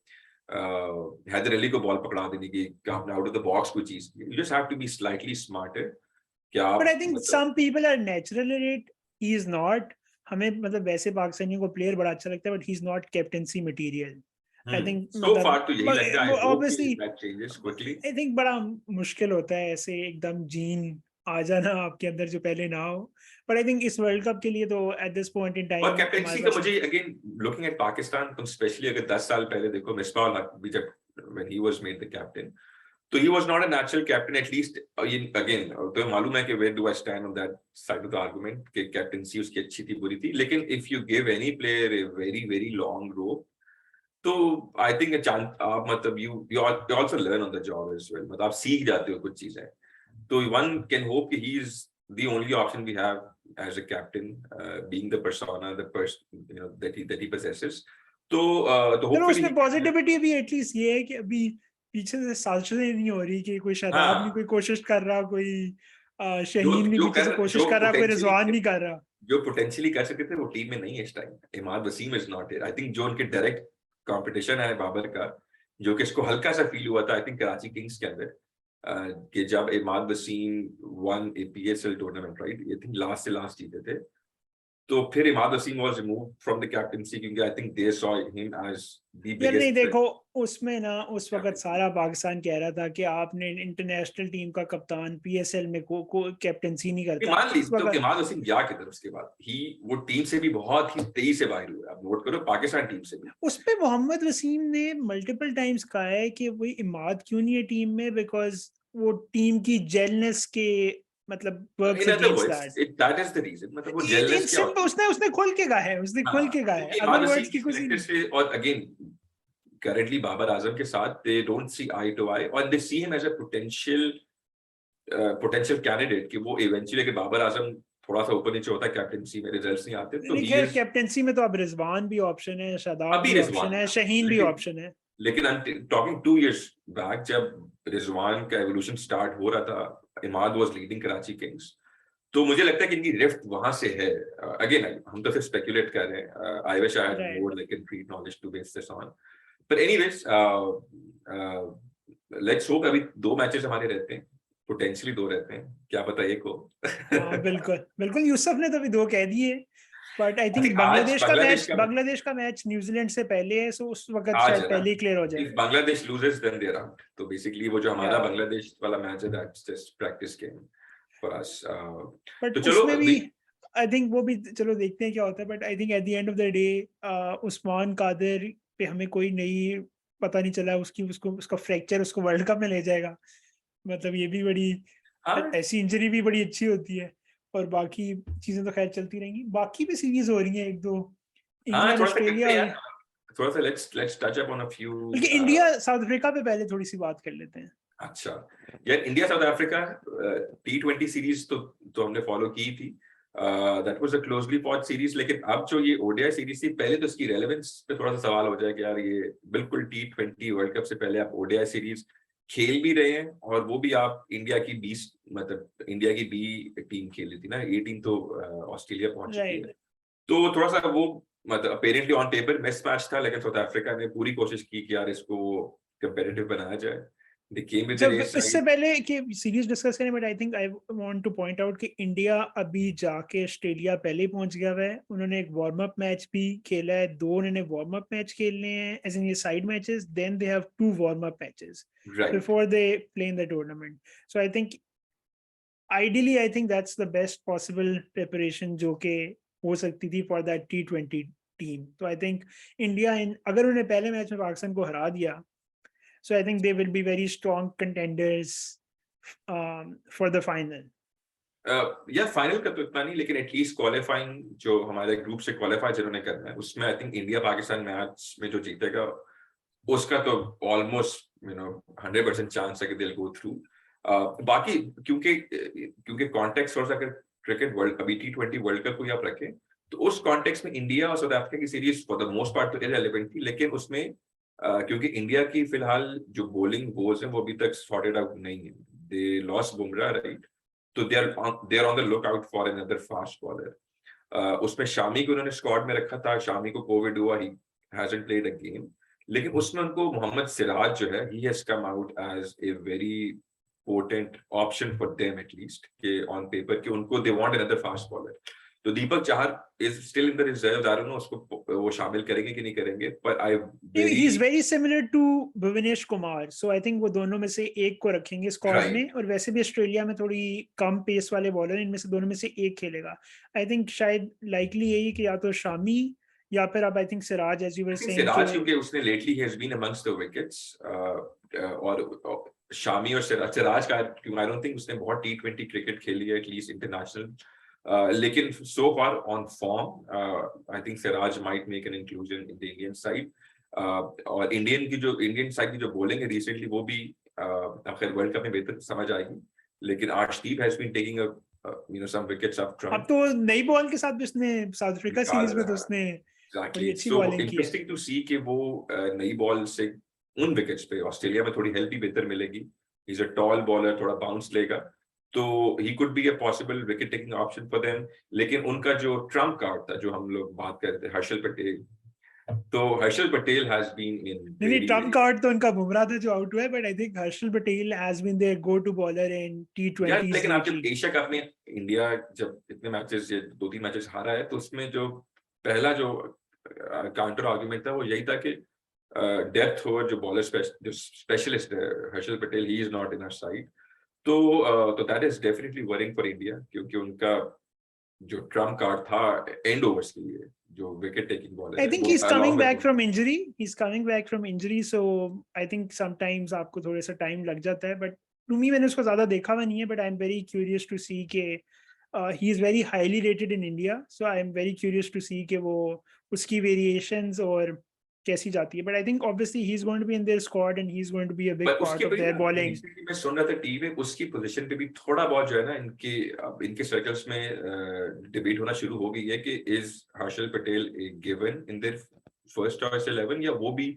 हैदर अली को बॉल पकड़ा देने की, कि आपने आउट ऑफ द बॉक्स कोई चीज की। You just have to be slightly smarter कि बट आप आई थिंक मतलब some people are natural in it, he is not. हमें मतलब वैसे पाकिस्तानियों को प्लेयर बड़ा अच्छा लगता है but he is not captaincy material. I think so मतलब फार तो यही लगता है। I hope obviously that changes quickly. I think बड़ा मुश्किल होता है ऐसे एकदम जीन आ जाना आपके अंदर जो पहले ना हो। बट आई थिंक इस वर्ल्ड कप के लिए तो एट दिस पॉइंट इन और टाइम कैप्टेंसी हमारे का पास मुझे अगेन लुकिंग एट पाकिस्तान, तुम स्पेशली अगर 10 साल पहले देखो मिसबाह उल हक भी जब when he was made the captain, तो he was not a natural captain at least। again तो मालूम है कि where do I stand on that side of the argument कि कैप्टेंसी उसकी अच्छी थी बुरी थी, लेकिन if you give any player a very very long rope, तो I think a chance आप मतलब you also learn on the job as well। मतलब आप सीख जाते हो कुछ चीजें। तो one can hope कि he is the only option we have as a captain, being the persona, the person you know that he possesses। तो चलो hopefully उसमें पॉजिटिविटी भी एटलीस्ट ये है कि अभी पीछे से साजिशें नहीं हो रही कि कोई शादाब नहीं हाँ कोई कोशिश कर रहा, कोई जो शहीन नहीं जो पीछे से कर कोशिश जो कर रहा, कोई पोटेंशियली रिजवान नहीं कर रहा। जो पोटेंशियली कर सकते थे वो टीम में नहीं है इस time. Imad Wasim is not here. I think जो उनके डायरेक्ट कंपटीशन है बाबर का, जो कि इसको हल्का सा फील हुआ था आई थिंक कराची किंग्स के अंदर, कि जब Imad Wasim won a PSL tournament right, I think last से लास्ट जीते थे, तो फिर Imad Wasim was removed from the captaincy क्योंकि I think they saw him as the यार नहीं बिगेस्ट देखो उसमें ना उस वक्त कैप्टन। सारा पाकिस्तान कह रहा था कि आपने इंटरनेशनल टीम का कप्तान पीएसएल में को कैप्टेंसी नहीं करता मान ली इस तो वक्त। इमाद वसीम गया किधर उसके बाद, ही वो टीम से भी बहुत ही तेजी से बाहर हुआ। आप नोट करो पाकिस्तान टीम से भी। उस पे मोहम्मद वसीम ने मल्टीपल टाइम्स कहा है कि वो इमाद क्यों नहीं है टीम में, बिकॉज वो टीम की जेलनेस के मतलब works in other against words that. That is the reason. मतलब वो इन जेलनेस क्या सिंपल होती है? उसने उसने खोल के कहा है, उसने खोल हाँ के कहा है, क्योंकि अदर इमाद वर्ड्स वसीम की की कुछ सिलेक्टर नहीं। से, और अगेन currently बाबर आजम के साथ they don't see eye to eye और they see him as a potential candidate कि वो eventually अगर बाबर आजम थोड़ा सा ऊपर नीचे होता है कैप्टेंसी में, रिजल्ट्स नहीं आते, तो नहीं ही खैर इज कैप्टेंसी में तो अब रिजवान भी ऑप्शन है, शादाब अभी भी ऑप्शन रिजवान है, है। शहीन भी लेकिन ऑप्शन है। लेकिन I am talking 2 years back जब रिजवान का एवोल्यूशन स्टार्ट हो रहा था, Imad was leading Karachi Kings, तो मुझे लगता है कि इनकी रिफ्ट वहां से है। अगेन हम तो सिर्फ स्पेकुलेट कर रहे हैं। I wish I had right more like concrete knowledge to base this on. But anyways let's hope अभी 2 मैचेस हमारे रहते हैं, पोटेंशियली 2 रहते हैं, क्या पता एक हो। हाँ बिल्कुल बिल्कुल, यूसुफ ने तो अभी 2 कह दिए। But I I think think आज बांग्लादेश का मैच न्यूजीलैंड से पहले है, सो उस वक्त आज शायद है ना, पहले ही क्लियर हो जाए। If Bangladesh loses then they are out. तो बेसिकली वो जो या हमारा बांग्लादेश वाला मैच है that's just practice game for us. But तो चलो उसमें भी आई थिंक वो भी चलो देखते हैं क्या होता है। But I think at the end of the day Usman Qadir पे हमें कोई नई पता नहीं चला, उसकी उसको उसका फ्रैक्चर उसको वर्ल्ड कप में ले जाएगा। मतलब ये भी बड़ी हाँ ऐसी इंजरी भी बड़ी अच्छी होती है। और बाकी चीजें तो खैर चलती रहेंगी, बाकी भी सीरीज हो रही हैं एक दो, हाँ इंग्लैंड थोड़ा सा करते ऑस्ट्रेलिया हैं हुई। यार, थोड़ा सा let's touch up on a few. बल्कि इंडिया साउथ अफ्रीका पे पहले थोड़ी सी बात कर लेते हैं। अच्छा यार, India south Africa T20 series तो हमने फॉलो की थी। That was a closely fought series. लेकिन अब जो ये ओडीआई सीरीज थी, पहले तो इसकी रेलेवेंस पे थोड़ा सा सवाल हो जाए कि यार ये बिल्कुल T20 वर्ल्ड कप से पहले आप ओडीआई सीरीज खेल भी रहे हैं, और वो भी आप इंडिया की 20 मतलब इंडिया की बी टीम खेल रही थी ना, ये टीम तो ऑस्ट्रेलिया पहुंच चुकी राइट है। तो थोड़ा सा वो मतलब apparently on paper miss match था, लेकिन साउथ अफ्रीका ने पूरी कोशिश की कि यार इसको कंपेटिटिव बनाया जाए। They came with their जब A इससे side। पहले कि सीरीज डिस्कस करें, but I think I want two point out कि इंडिया अभी जाके ऑस्ट्रेलिया पहले ही पहुंच गया हुआ है। उन्होंने एक वार्म अप मैच भी खेला है, 2 उन्होंने वार्म अप मैच खेलने हैं एज इन ये side matches, then they have 2 warm up matches Right. Before they play in the tournament. So I think ideally I think that's the best possible preparation जो कि हो सकती थी for that T20 team. तो I think India अगर उन्हें पहले match में पाकिस्तान को हरा दिया, so I think they will be very strong contenders for the final. या फाइनल का तो इतना नहीं, लेकिन एटलीस्ट क्वालिफाइंग जो हमारे ग्रुप से क्वालिफाई जिन्होंने करना है, उसमें I think India Pakistan match में जो जीतेगा उसका तो ऑलमोस्ट 100% चांस है कि दिल गो थ्रू। बाकी क्योंकि कॉन्टेक्स्ट थोड़ा सा, अगर क्रिकेट वर्ल्ड अभी T20 वर्ल्ड कप को आप रखें, तो उस कॉन्टेक्स्ट में इंडिया और साउथ अफ्रीका की series for the most part तो इररिलेवेंट थी, लेकिन उसमें क्योंकि इंडिया की फिलहाल जो बॉलिंग वोज है वो अभी तक सॉर्टेड आउट नहीं है. They lost Bumrah, right? तो they are on the look out for another fast bowler. उसमें शामी को उन्होंने स्क्वाड में रखा था. शामी को कोविड हुआ, he hasn't played a game. लेकिन उसमें उनको मोहम्मद सिराज जो है, he has come out as a very potent option for them, at least के ऑन पेपर, कि उनको they want another fast bowler. तो Deepak Chahar is still in the reserve. I don't know उसको वो शामिल करेंगे कि नहीं करेंगे, पर I he is very similar to Bhuvnesh Kumar, so I think वो दोनों में से एक को रखेंगे स्क्वाड Right. में. और वैसे भी ऑस्ट्रेलिया में थोड़ी कम पेस वाले बॉलर, इनमें से दोनों में से एक खेलेगा. आई थिंक शायद लाइकली यही कि या तो शामी या फिर अब I think Siraj, as you were saying. Siraj क्योंकि उसने lately has been amongst the wickets, और शामी और सिराज का क्यों आई डोंट थिंक उसने बहुत टी20 क्रिकेट खेली है, एटलीस्ट इंटरनेशनल. लेकिन so far on form I think Siraj might make an inclusion in the Indian side. और इंडियन साइड की जो बॉलिंग है रिसेंटली, वो भी खैर वर्ल्ड कप में बेहतर समझ आएगी. लेकिन Arshdeep has been taking some wickets up front. अब तो नई बॉल के साथ भी उसने साउथ अफ्रीका सीरीज में तो उसने बड़ी अच्छी बॉलिंग की है. इंटरेस्टिंग टू सी कि वो नई बॉल से उन विकेट्स पे ऑस्ट्रेलिया में थोड़ी हेल्प भी बेहतर मिलेगी. ही इज अ टॉल बॉलर, थोड़ा बाउंस लेगा, तो he could be a possible wicket taking option for them. लेकिन उनका जो ट्रम्प कार्ड था, जो हम लोग बात करते हैं, हर्षल पटेल, तो Harshal Patel has been in नहीं, ट्रम्प कार्ड तो उनका बुमराह था जो आउट हुआ है, but I think Harshal Patel has been their go to bowler in टी20. लेकिन आप जब एशिया कप में इंडिया जब इतने मैचेस, 2-3 मैचेस हारा है, तो उसमें जो पहला जो काउंटर आर्गुमेंट था वो यही था कि डेप्थ ओवर जो बॉलर जो स्पेशलिस्ट है Harshal Patel, he is not in our side. तो that is definitely worrying for India, क्योंकि उनका जो ट्रम्प कार्ड था एंड ओवर्स के लिए, जो wicket taking bowler I think he's coming back from injury. He's coming back from injury, so I think sometimes आपको थोड़ा सा टाइम लग जाता है. But to me, मैंने उसको ज्यादा देखा हुआ नहीं है, but I'm very curious to see कि he is very highly rated in India, so I'm very curious to see कि वो उसकी variations और कैसी जाती है. But I think obviously he's going to be in their squad and he's going to be a big part of their bowling. मैं सुन रहा था टीवी में, उसकी पोजीशन पे भी थोड़ा बहुत जो है ना, इनके सर्कल्स में डिबेट होना शुरू हो गई है कि is Harshal Patel a given in their first choice 11, या वो भी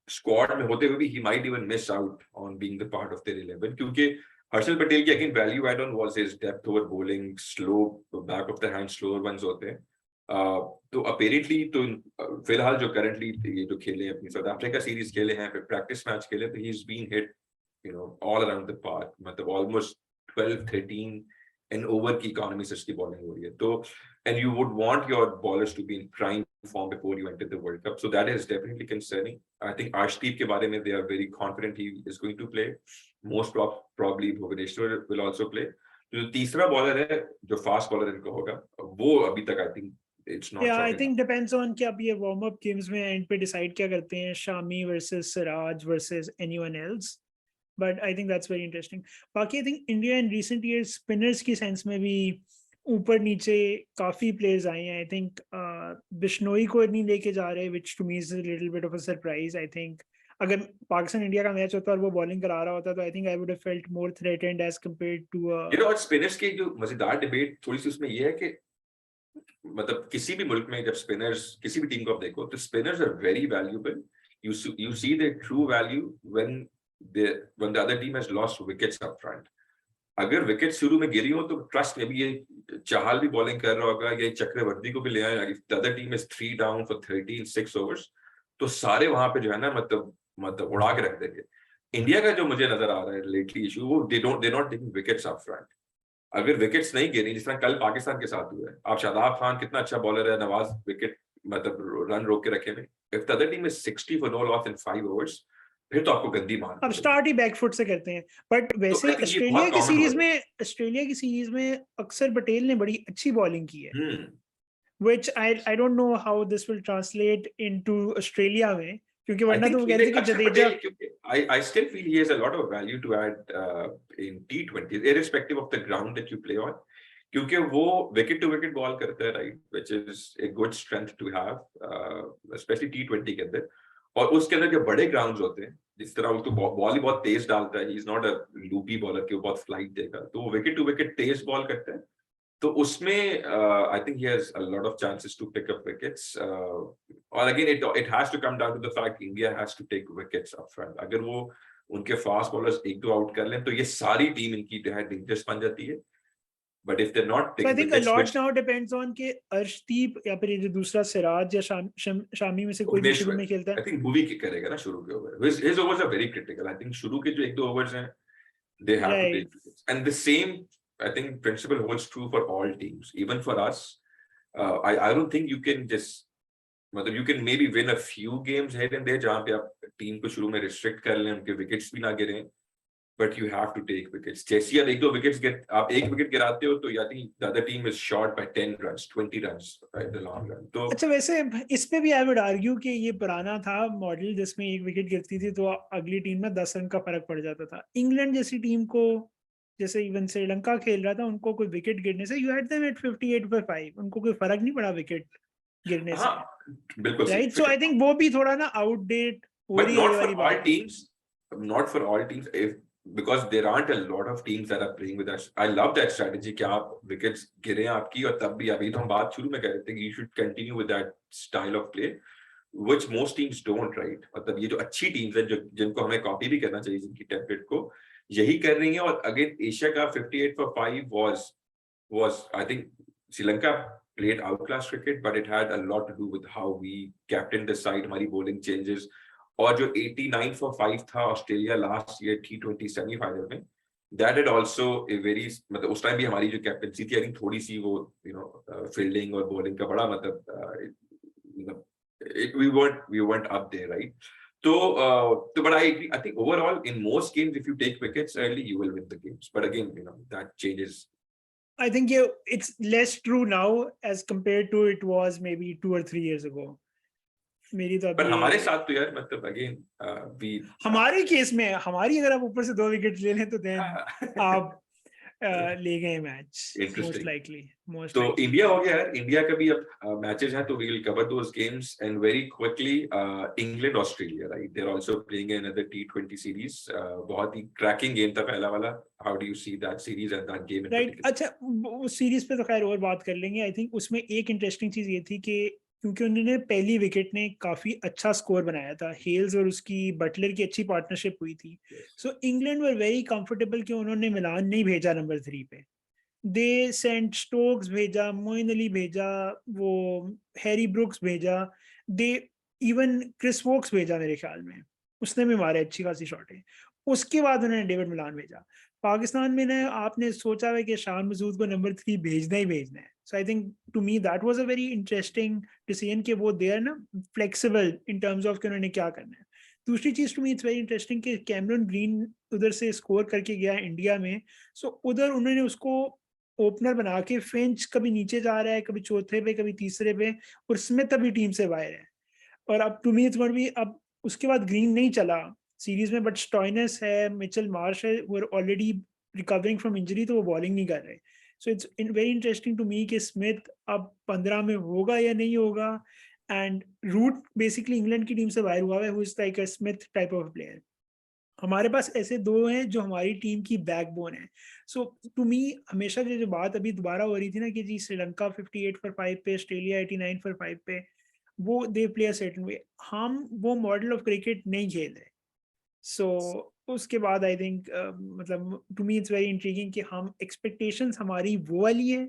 स्क्वाड में होते हुए भी he might even miss out on being the part of their 11. क्योंकि हर्षल पटेल की again value add on was his depth over bowling, slow back of the hand slower ones होते हैं. तो अपेरेंटली तो फिलहाल जो करंटली ये जो खेले हैं, अपनी साउथ अफ्रीका सीरीज खेले हैं, फिर प्रैक्टिस मैच खेले, तो he is been hit all around the park. मतलब ऑलमोस्ट 12-13 एंड ओवर की इकोनॉमी से उसकी बॉलिंग हो रही है. तो and you would want your bowlers to be in prime form before you enter the world Cup, so that is definitely concerning. I think Arshdeep के बारे में they are very confident he is going to play. Most probably Bhuvneshwar will also play. जो तीसरा bowler है जो fast bowler इनका होगा, वो अभी तक I think it's not. Yeah, I think depends on कि अब ये warm up games में end पे decide क्या करते हैं, Shami versus Siraj versus anyone else. But I think that's very interesting. बाकी I think India in recent years spinners की sense में भी ऊपर नीचे काफी players आए हैं. I think बिश्नोई को नहीं लेके जा रहे, which to me is a little bit of a surprise. I think अगर पाकिस्तान इंडिया का मैच होता और वो बॉलिंग करा रहा होता, तो I think I would have felt more threatened as compared to और स्पिनर्स की जो मजेदार डिबेट थोड़ी सी उसमें ये है कि मतलब किसी भी मुल्क में जब स्पिनर्स, किसी भी टीम को आप देखो, तो spinners are very valuable. You see their true value when the other team has lost wickets up front. अगर विकेट शुरू में गिरी हो तो ट्रस्ट में भी ये चाहल भी बॉलिंग कर रहा होगा, ये चक्रवर्ती को भी ले आए, the other team is 3 down for 13 6 overs, तो सारे वहां पे जो है ना मतलब उड़ा के रख देंगे. इंडिया का जो मुझे नजर आ रहा है लेटली इशू, वो they not taking wickets up front. अगर विकेट्स नहीं गिरी, जिस तरह कल पाकिस्तान के साथ हुआ है, आप शादाब खान कितना अच्छा बॉलर है, नवाज विकेट मतलब रन रोक के रखे में, if the other team is 60 for no loss in 5 overs, फिर तो आपको गंदी मार. अब स्टार्ट ही बैकफुट से करते हैं. बट वैसे तो ऑस्ट्रेलिया की सीरीज में अक्सर पटेल ने बड़ी अच्छी बॉलिंग की है, which I don't know how this will translate into Australia में, क्योंकि वरना तो वो कहते हैं कि Jadeja. I still feel he has a lot of value to add in T20 irrespective of the ground that you play on, क्योंकि वो विकेट टू विकेट बॉल करता है, right, which is a good strength to have, especially T20 के अंदर. और उसके अंदर जो बड़े ग्राउंड्स होते हैं, जिस तरह वो तो बॉल ही बहुत तेज डालता है, he is not a loopy bowler कि वो बहुत फ्लाइट देगा, तो वो विकेट टू विकेट तेज बॉल करता है. तो उसमें I think he has a lot of chances to pick up wickets. और again it has to come down to the fact India has to take wickets up front. अगर वो उनके fast bowlers एक दो आउट कर लें तो ये सारी टीम इनकी जो है डेंजरस बन जाती है. But if they're not So I taking think a wickets, lot which now depends on कि अर्शदीप या फिर ये जो दूसरा सिराज या शामी में से कोई भी शुरू में खेलता है. I think Bhuvi करेगा ना शुरू के over. His overs are very critical. I think शुरू के जो एक दो overs हैं, they have to take wickets. And the same, I think, principle holds true for all teams, even for us. I don't think you can just, मतलब you can maybe win a few games here and there जहाँ पे आप team को शुरू में restrict कर लें, उनके wickets भी ना गिरें. But you have to take wickets. जैसे आप एक दो wickets आप एक wicket गिराते हो तो I think the other team is short by 10 runs, 20 runs in the long run. तो अच्छा, वैसे इसमें भी आई वुड आर्ग्यू कि ये पुराना था मॉडल जिसमें एक विकेट गिरती थी तो अगली टीम में 10 रन का फर्क पड़ जाता था. इंग्लैंड जैसी टीम को, जैसे इवन श्रीलंका खेल रहा था, उनको कोई विकेट गिरने से यू हैड देम एट 58 पर 5, उनको कोई फर्क नहीं पड़ा विकेट गिरने से. बिल्कुल राइट. सो आई थिंक वो भी थोड़ा ना आउटडेट हो रही है ये वाली बात. Not for all teams, because there aren't a lot of teams that are playing with us. I love that strategy कि आप wickets गिरे आपकी और तब भी अभी तो हम बात शुरू में कह रहे थे कि you should continue with that style of play, which most teams don't, right? मतलब ये जो अच्छी teams हैं जो जिनको हमें कॉपी भी करना चाहिए जिनकी टेम्पलेट को, यही कर रही हैं. और अगेन एशिया का 58 for 5 was I think Sri Lanka played outclass cricket, but it had a lot to do with how we captained the side, हमारी bowling changes. और जो 89 for 5 था Australia last year T20 semifinal में, that is also a very, मतलब उस time भी हमारी जो कैप्टनसी थी आई थिंक थोड़ी सी वो फील्डिंग और बॉलिंग का बड़ा मतलब we weren't up there, right? तो but I think overall in most games if you take wickets early you will win the games, but again that changes. I think it's less true now as compared to it was maybe 2 or 3 years ago. मेरी तो पर हमारे साथ तो यार मतलब again हमारे case में हमारी अगर आप ऊपर से 2 विकेट ले लें तो देन आप ले गए मैच मोस्ट लाइकली. तो इंडिया हो गया यार. इंडिया का भी अब मैचेस हैं तो we will cover those games and very quickly. England Australia, right? They are also playing another T20 series. बहुत ही क्रैकिंग गेम था पहला वाला. How do you see that series and that game in particular? अच्छा, उस series पे तो खैर और बात कर लेंगे. आई थिंक उसमें एक इंटरेस्टिंग चीज ये थी कि क्योंकि उन्होंने पहली विकेट ने काफी अच्छा स्कोर बनाया था, हेल्स और उसकी बटलर की अच्छी पार्टनरशिप हुई थी. सो इंग्लैंड वर वेरी कंफर्टेबल कि उन्होंने मिलान नहीं भेजा नंबर 3 पे. दे सेंट स्टोक्स भेजा, मोइन अली भेजा, वो हैरी ब्रुक्स भेजा, दे इवन क्रिस वोक्स भेजा मेरे ख्याल में, उसने भी मारे अच्छी खासी शॉटें. उसके बाद उन्होंने डेविड मिलान भेजा. पाकिस्तान में ना आपने सोचा है कि शान मसूद को नंबर 3 भेजना ही भेजना है. So I think to me that was a very interesting decision कि वो दे आर ना फ्लेक्सिबल इन टर्म्स ऑफ कि उन्होंने क्या करना है. दूसरी चीज to me it's very interesting कि कैमरन ग्रीन उधर से स्कोर करके गया इंडिया में. सो उधर उन्होंने उसको ओपनर बना के, फिंच कभी नीचे जा रहा है, कभी चौथे पे, कभी तीसरे पे, और स्मिथ अभी टीम से बाहर है. और अब टू मी इट्स भी अब उसके बाद ग्रीन नहीं चला सीरीज में, बट स्टॉइनस है, मिचेल मार्श है, वो ऑलरेडी रिकवरिंग फ्रॉम इंजरी, तो वो बॉलिंग नहीं कर रहे. So it's very interesting to me कि स्मिथ अब 15 में होगा या नहीं होगा. एंड रूट बेसिकली इंग्लैंड की टीम से बाहर हुआ है, who is like a Smith type of player. हमारे पास ऐसे दो हैं जो हमारी टीम की बैकबोन है. सो टू मी हमेशा जो बात अभी दोबारा हो रही थी ना कि जी श्रीलंका 58 for 5 पे, ऑस्ट्रेलिया 89 for 5 पे, वो दे प्ले अ सर्टेन वे. हम वो मॉडल ऑफ क्रिकेट नहीं खेल रहे. सो उसके बाद आई थिंक मतलब to me it's very intriguing कि हम एक्सपेक्टेशंस हमारी वो वाली है,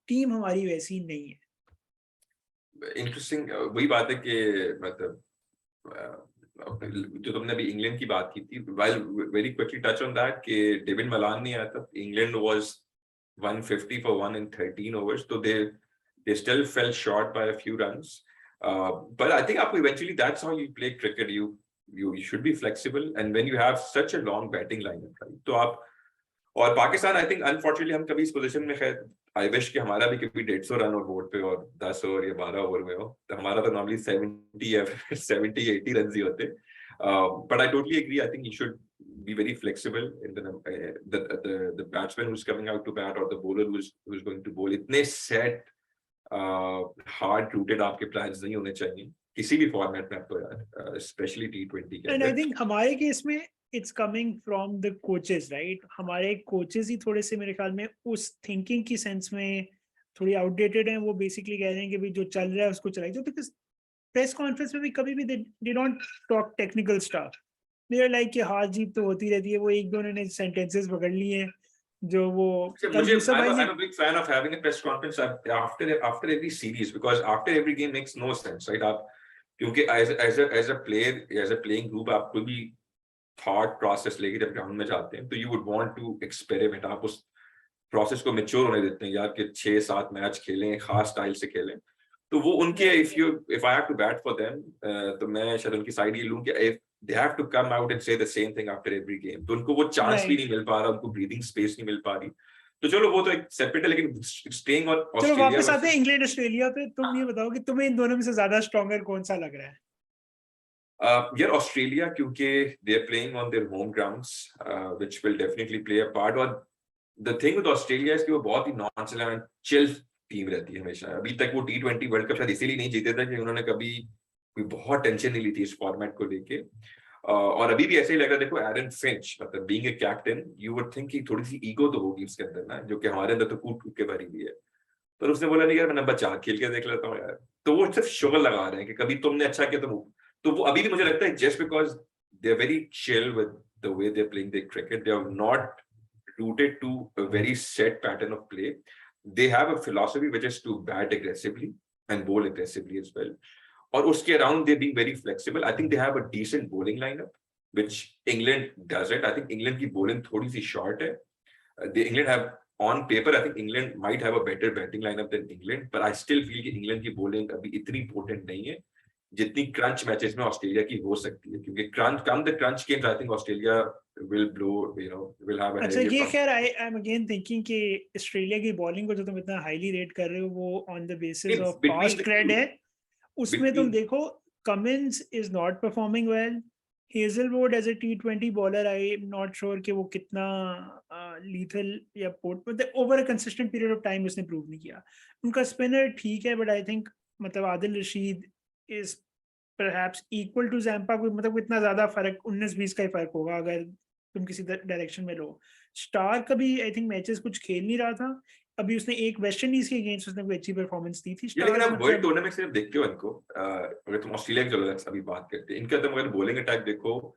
टीम हमारी वैसी नहीं है. इंटरेस्टिंग वही बात है कि मतलब जो तुमने अभी इंग्लैंड की बात की थी, while very quickly touch on that कि डेविड मलान नहीं आया था, England was 150 for 1 in 13 overs, so they still fell short by a few runs. But I think eventually that's how you play cricket. You should be flexible, and when you have such a long batting lineup, right? तो आप और Pakistan I think unfortunately हम कभी इस position में, खैर I wish कि हमारा भी कभी 150 रन और बोर्ड पे और 10 ओवर या 12 ओवर में हो. तो हमारा तो नॉर्मली 70 या 70-80 रन ही होते. But I totally agree. I think you should be very flexible in the batsman who's coming out to bat or the bowler who's going to bowl. इतने set hard rooted आपके plans नहीं होने चाहिए किसी भी format में आपको यार, स्पेशली T20 के. एंड आई थिंक हमारे केस में it's coming from the coaches, right? हमारे coaches ही थोड़े से मेरे ख्याल में उस thinking की sense में थोड़ी outdated हैं. वो basically कह रहे हैं कि भाई जो चल रहा है उसको चलाइए. तो because press conference में भी कभी भी they don't talk technical stuff. They are like कि हार जीत तो होती रहती है. वो एक दो ने sentences पकड़ लिए हैं जो वो कल यूसुफ भाई ने. I'm a big fan of having a press conference after every series, because after every game makes no sense, right? आप क्योंकि as a player, as a playing group, आप कोई भी thought process लेके जब ground में जाते हैं तो you would want to experiment. आप उस process को mature होने देते हैं यार कि 6-7 मैच खेलें, खास स्टाइल से खेलें. तो वो उनके if I have to bat for them, तो मैं शायद उनकी साइड ये लूं कि if they have to come out and say the same thing after every game, तो उनको वो चांस भी नहीं मिल पा रहा, उनको ब्रीदिंग स्पेस नहीं मिल पा रही. तो चलो वो तो एक सेपरेट है, लेकिन स्टेइंग ऑन चलो वापस आते हैं इंग्लैंड ऑस्ट्रेलिया पे. तुम ये बताओ कि तुम्हें इन दोनों में से ज्यादा स्ट्रॉन्गर कौन सा लग रहा है? यार ऑस्ट्रेलिया, क्योंकि they are playing on their home grounds, which will definitely play a part. और the thing with Australia is कि वो बहुत ही nonchalant chill टीम रहती है हमेशा. अभी तक वो T20 वर्ल्ड कप शायद इसीलिए नहीं जीते थे कि उन्होंने कभी कोई बहुत टेंशन नहीं ली थी इस फॉर्मेट को लेके. और अभी भी ऐसे ही लग रहा है. देखो एरन फिंच, मतलब being a captain, you would think कि थोड़ी सी ईगो तो होगी उसके अंदर ना, जो कि हमारे अंदर तो कूट कूट के भरी हुई है. पर उसने बोला नहीं यार, मैं नंबर 4 खेल के देख लेता हूँ यार. तो वो सिर्फ शुगर लगा रहे हैं कि कभी तुमने अच्छा किया तो वो अभी भी मुझे लगता है just because they are very chill with the way they are playing the cricket. They are not rooted to a very set pattern of play. They have a philosophy which is to bat aggressively and bowl aggressively as well. Or uske around they're being very flexible. I think they have a decent bowling lineup, which England doesn't. I think England की bowling थोड़ी सी short है. England have, on paper, I think England might have a better batting lineup than England, but I still feel कि England की bowling अभी इतनी potent नहीं है जितनी क्रंच मैचेस में ऑस्ट्रेलिया की हो सकती है. क्योंकि crunch games I think Australia will blow, will have a अच्छा heavier ये pump. खैर आई एम अगेन थिंकिंग कि ऑस्ट्रेलिया की बॉलिंग को जो तुम इतना हाईली रेट कर रहे हो वो on the basis of past cred है. उसमें तुम देखो Cummins is not performing well. Hazlewood as a T20 bowler I am not sure कि वो कितना लीथल या मतलब over a consistent period of time उसने प्रूव नहीं किया. उनका स्पिनर ठीक है बट आई थिंक मतलब Adil Rashid is perhaps equal to Zampa. मतलब इतना ज्यादा फर्क 19-20 का ही फर्क होगा अगर तुम किसी डायरेक्शन में लो. स्टार कभी आई थिंक मैचेस कुछ खेल नहीं रहा था. अभी उसने एक वेस्ट इंडीज के अगेंस्ट उसने कोई अच्छी परफॉर्मेंस दी थी. लेकिन आप वर्ल्ड टूर्नामेंट सिर्फ देखते हो इनको, अगर तुम ऑस्ट्रेलिया की चलो अभी बात करते हैं इनका, तुम अगर बॉलिंग अटैक देखो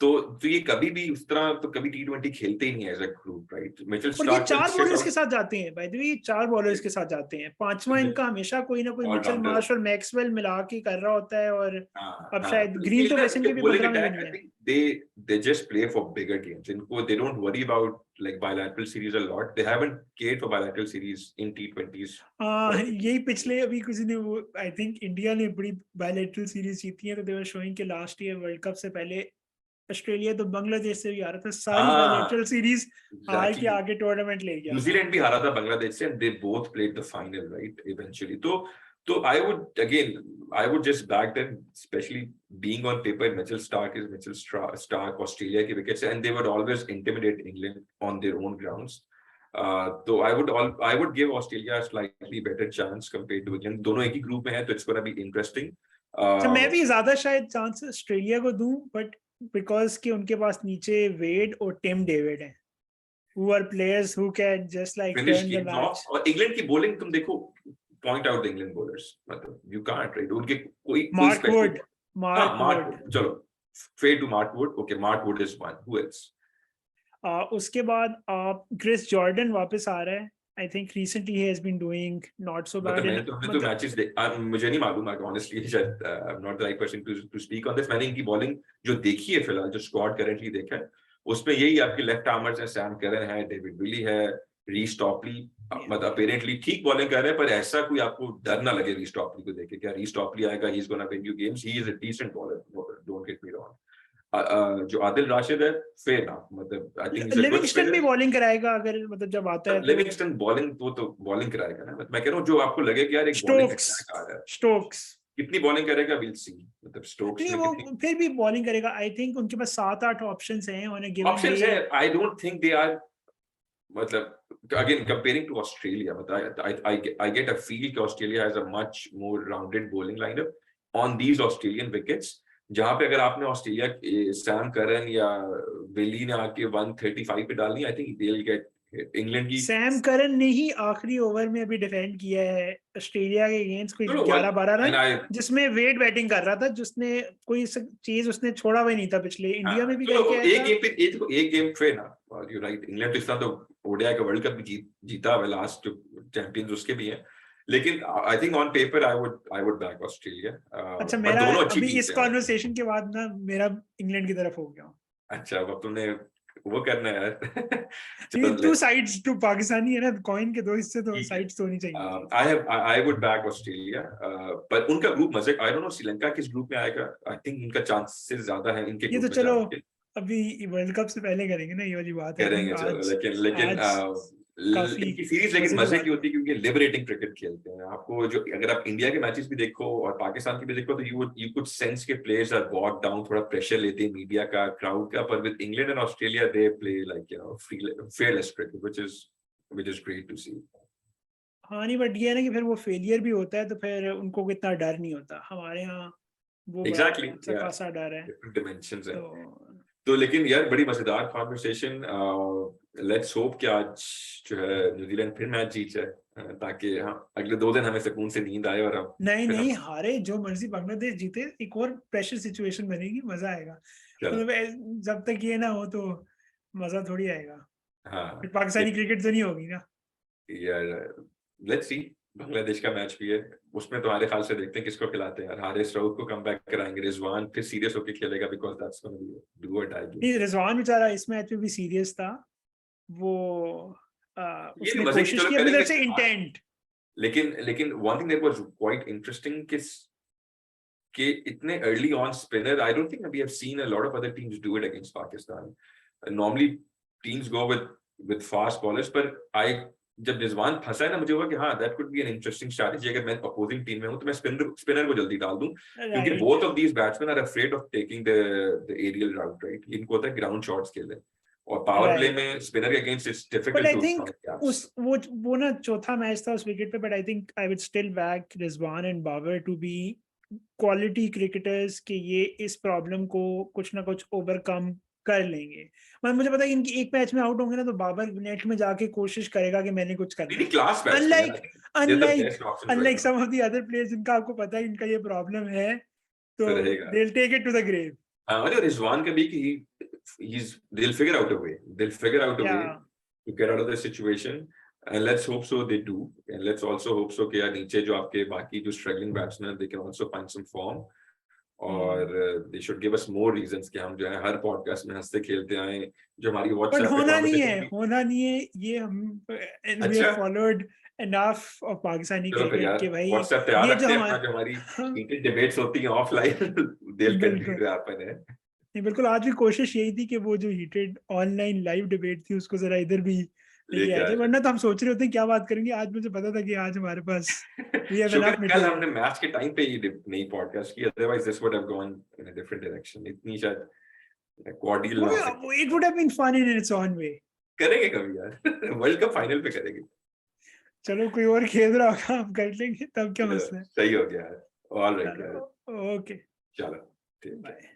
तो ये कभी भी उस तरह तो कभी T20 खेलते ही नहीं as a group, right? Mitchell Starc 4 bowlers के साथ जाते हैं बाय द वे. 4 बॉलर्स के साथ जाते हैं. पांचवा इनका हमेशा कोई ना कोई मिचेल मार्श और मैक्सवेल मिला के कर रहा होता है. और अब शायद ग्रीन तो वैसे भी 15 में नहीं है. they just play for bigger games. इनको they don't worry about like bilateral series a lot. They haven't cared for bilateral series in T20s. यही पिछले अभी किसी ने वो आई थिंक इंडिया ने बड़ी बायलैटरल सीरीज जीती है तो दे वर शोइंग के लास्ट ईयर वर्ल्ड कप से पहले ऑस्ट्रेलिया तो बांग्लादेश से भी हारा था. सारी बायलैटरल सीरीज हार के आगे टूर्नामेंट ले गया. न्यूजीलैंड भी हारा था बांग्लादेश से and they both played the final, right, eventually. तो I would just back them, especially being on paper. Mitchell Stark is Mitchell Stark, Australia की wickets, and they would always intimidate England on their own grounds. So I would give Australia a slightly better chance compared to England. दोनों एक ही group में हैं तो it's gonna be interesting. तो मैं भी ज्यादा शायद चांस ऑस्ट्रेलिया को दूं बट बिकॉज कि उनके पास नीचे वेड और टिम डेविड हैं who are players who can just like turn the match. और इंग्लैंड की बॉलिंग तुम देखो, point out the England bowlers, मतलब you can't, right? उनके कोई Mark Wood. चलो fair to Mark Wood. Okay, Mark Wood is one. Who else? उसके बाद क्रिस जॉर्डन वापस आ रहा है. I think recently he has been doing not so bad. हमने तो मैचेस मुझे नहीं मालूम, honestly I'm not the right person to speak on this. मैंने इनकी बॉलिंग जो देखी है फिलहाल, जो स्क्वाड करंटली देखा है, उसमें यही आपके लेफ्ट आर्मर्स हैं, सैम करन है, डेविड विली है, रीस टॉपली, मतलब अपेरेंटली ठीक बॉलिंग कर रहे हैं. पर ऐसा कोई आपको डर ना लगे रीस टॉपली को देख के, क्या रीस टॉपली आएगा, he is gonna win you games, he is a decent bowler, don't get me wrong. जो आदिल राशिद है फेयर ना, मतलब आई थिंक लिविंगस्टन भी बॉलिंग कराएगा अगर मतलब जब आता है. लिविंगस्टन बॉलिंग तो बॉलिंग कराएगा ना. मैं कह रहा हूं जो आपको लगे कि यार एक बॉलिंग अटैक आ रहा है, स्टोक्स कितनी बॉलिंग करेगा विल सी. मतलब स्टोक्स नहीं वो फिर भी बॉलिंग करेगा. आई थिंक उनके पास 7-8 ऑप्शंस हैं on a given day. Options है. I don't think they are, मतलब again comparing to Australia, but I get a feel that Australia has a much more rounded bowling lineup on these Australian wickets. जहां पे अगर आपने Australia Sam Curran या Willie ने आके 135 पे डालनी, आई think they will get England की। सैम करन ने ही आखिरी ओवर में अभी डिफेंड किया है ऑस्ट्रेलिया के अगेंस्ट कोई No, no, 11-12 and run, I, जिसमें वेट बैटिंग कर रहा था, जिसने कोई चीज उसने छोड़ा हुआ नहीं था, पिछले इंडिया में भी चलो करके आया था। एक गेम पे ना, यू राइट, इंग्लैंड तो इस तरह तो ओडीआई का वर्ल्ड कप भी जीता हुआ, लास्ट जो चैंपियंस उसके भी हैं, लेकिन I think on paper I would back Australia. अच्छा, बट मेरा दोनों अच्छी अभी टीम्स इस हैं। कॉन्वर्सेशन के बाद ना मेरा इंग्लैंड की तरफ हो गया। अच्छा, अब तुमने वो करना है यार। ये चलो, टू साइड्स, टू पाकिस्तानी है ना, कॉइन के दो हिस्से, तो ठीक है। साइड्स तो होनी चाहिए थी। I would back ऑस्ट्रेलिया, पर उनका ग्रुप मजे, आई डोंट नो श्रीलंका किस ग्रुप में आएगा, आई थिंक इनका चांसेस ज्यादा है इनके ये तो ग्रुप में चलो जाने के। अभी वर्ल्ड कप से पहले करेंगे ना, ये वाली बात है। आई करेंगे थिंक चलो, आज लेकिन आज काफी इनकी सीरीज लेकिन मजे की मजे की बात है। होती है, क्योंकि लिबरेटिंग क्रिकेट खेलते हैं। आपको जो, अगर आप इंडिया के मैचेस भी देखो और पाकिस्तान के भी देखो, तो यू कुड सेंस के प्लेयर्स आर बॉट डाउन, थोड़ा प्रेशर लेते हैं मीडिया का, क्राउड का, पर with England and Australia they play like you know fearless cricket, which is great to see. हाँ नहीं, बट ये है ना कि फिर वो फेलियर भी होता है, तो फिर उनको इतना डर नहीं होता। हमारे यहाँ वो बड़ा Exactly, अच्छा yeah, खासा डर है। different dimensions है। तो तो लेकिन यार बड़ी मजेदार कॉन्वर्सेशन, लेट्स होप कि आज जो है न्यूजीलैंड फिर मैच जीत जाए, ताकि हाँ अगले 2 दिन हमें सुकून से नींद आए, और हम नहीं फिर हम नहीं, हारे जो मर्जी, बांग्लादेश जीते, एक और प्रेशर सिचुएशन बनेगी, मजा आएगा। चलो। मतलब जब तक ये ना हो तो मजा थोड़ी आएगा। फिर हाँ पाकिस्तानी क्रिकेट तो नहीं होगी ना। यार, लेट्स सी, बांग्लादेश का मैच भी है, उसमें तुम्हारे ख्याल से देखते हैं किसको खिलाते हैं यार। हारिस रऊफ को कम बैक कराएंगे, रिजवान फिर सीरियस होकर खेलेगा, because that's gonna be do और डाई गेम। नहीं, रिजवान बेचारा इस मैच में भी सीरियस था। वो ये भी उसने मजे की, कोशिश चलो की अपनी करेंगे तरफ से, हाँ। इंटेंट। लेकिन one thing that was quite interesting कि इतने early on spinner, I don't think we have seen a lot of other teams do it against Pakistan. Normally teams go with fast bowlers, पर आई जब रिजवान फंसा है ना, मुझे हुआ कि हाँ that could be an interesting strategy. अगर मैं अपोजिंग टीम में हूं तो मैं स्पिनर को जल्दी डाल दूं, क्योंकि right, both of these batsmen are afraid of taking the aerial route, right. इनको होता है ग्राउंड शॉट्स खेलने, और पावर प्ले राइट। में स्पिनर के against it's but difficult I to think find gaps. उस वो ना चौथा मैच था उस विकेट पे, but I think I would still back Rizwan and Babar to be quality cricketers के ये इस प्रॉब्लम को कुछ ना कुछ ओवरकम कर लेंगे। मतलब मुझे पता है कि इनकी एक मैच में आउट होंगे ना, तो बाबर नेट में जाके कोशिश करेगा कि मैंने कुछ करना really है। class batsmen, unlike I think they're the unlike best options right unlike now. Some of the other players, जिनका आपको पता है इनका ये प्रॉब्लम है, तो तो रहेगा। They will take it to the grave. और रिजवान का भी कि they'll figure out a way. They'll figure out a या way to get out of the situation. And let's hope so they do. And let's also hope so कि यार नीचे जो आपके बाकी जो struggling batsmen, they can also find some form. और they should give us more reasons कि हम जो है हर podcast में हंसते खेलते आए, जो हमारी बट WhatsApp पे होना नहीं है, conversation भी। होना नहीं है ये। हम वी हैव अच्छा, फॉलोड एनफ ऑफ पाकिस्तानी चलो फिर क्रिकेट यार के भाई। WhatsApp पे याद ये जो रखते हैं अपना, जो हमारी हमारे heated debates होती हैं offline, they'll continue बिल्कुल to happen है। नहीं, बिल्कुल आज भी कोशिश यही थी कि वो जो हीटेड ऑनलाइन लाइव डिबेट थी उसको जरा इधर भी लेके लेके आ आ जाए, जाए। वरना तो हम सोच रहे होते हैं क्या बात करेंगे। आज मुझे पता था कि आज हमारे पास वी हैव शुक्र एनफ है कल मटेरियल। हमने मैच के टाइम पे ये नई पॉडकास्ट की, otherwise this would have gone in a different direction. इतनी शायद कॉर्डियल ना हो सकती। It would have been fun in its own way. करेंगे कभी यार, वर्ल्ड कप फाइनल पे करेंगे। चलो कोई और खेल रहा होगा, हम कर लेंगे, तब क्या चलो मसला है। सही हो गया यार, ऑल राइट यार, चलो ओके, चलो ठीक है। बाय।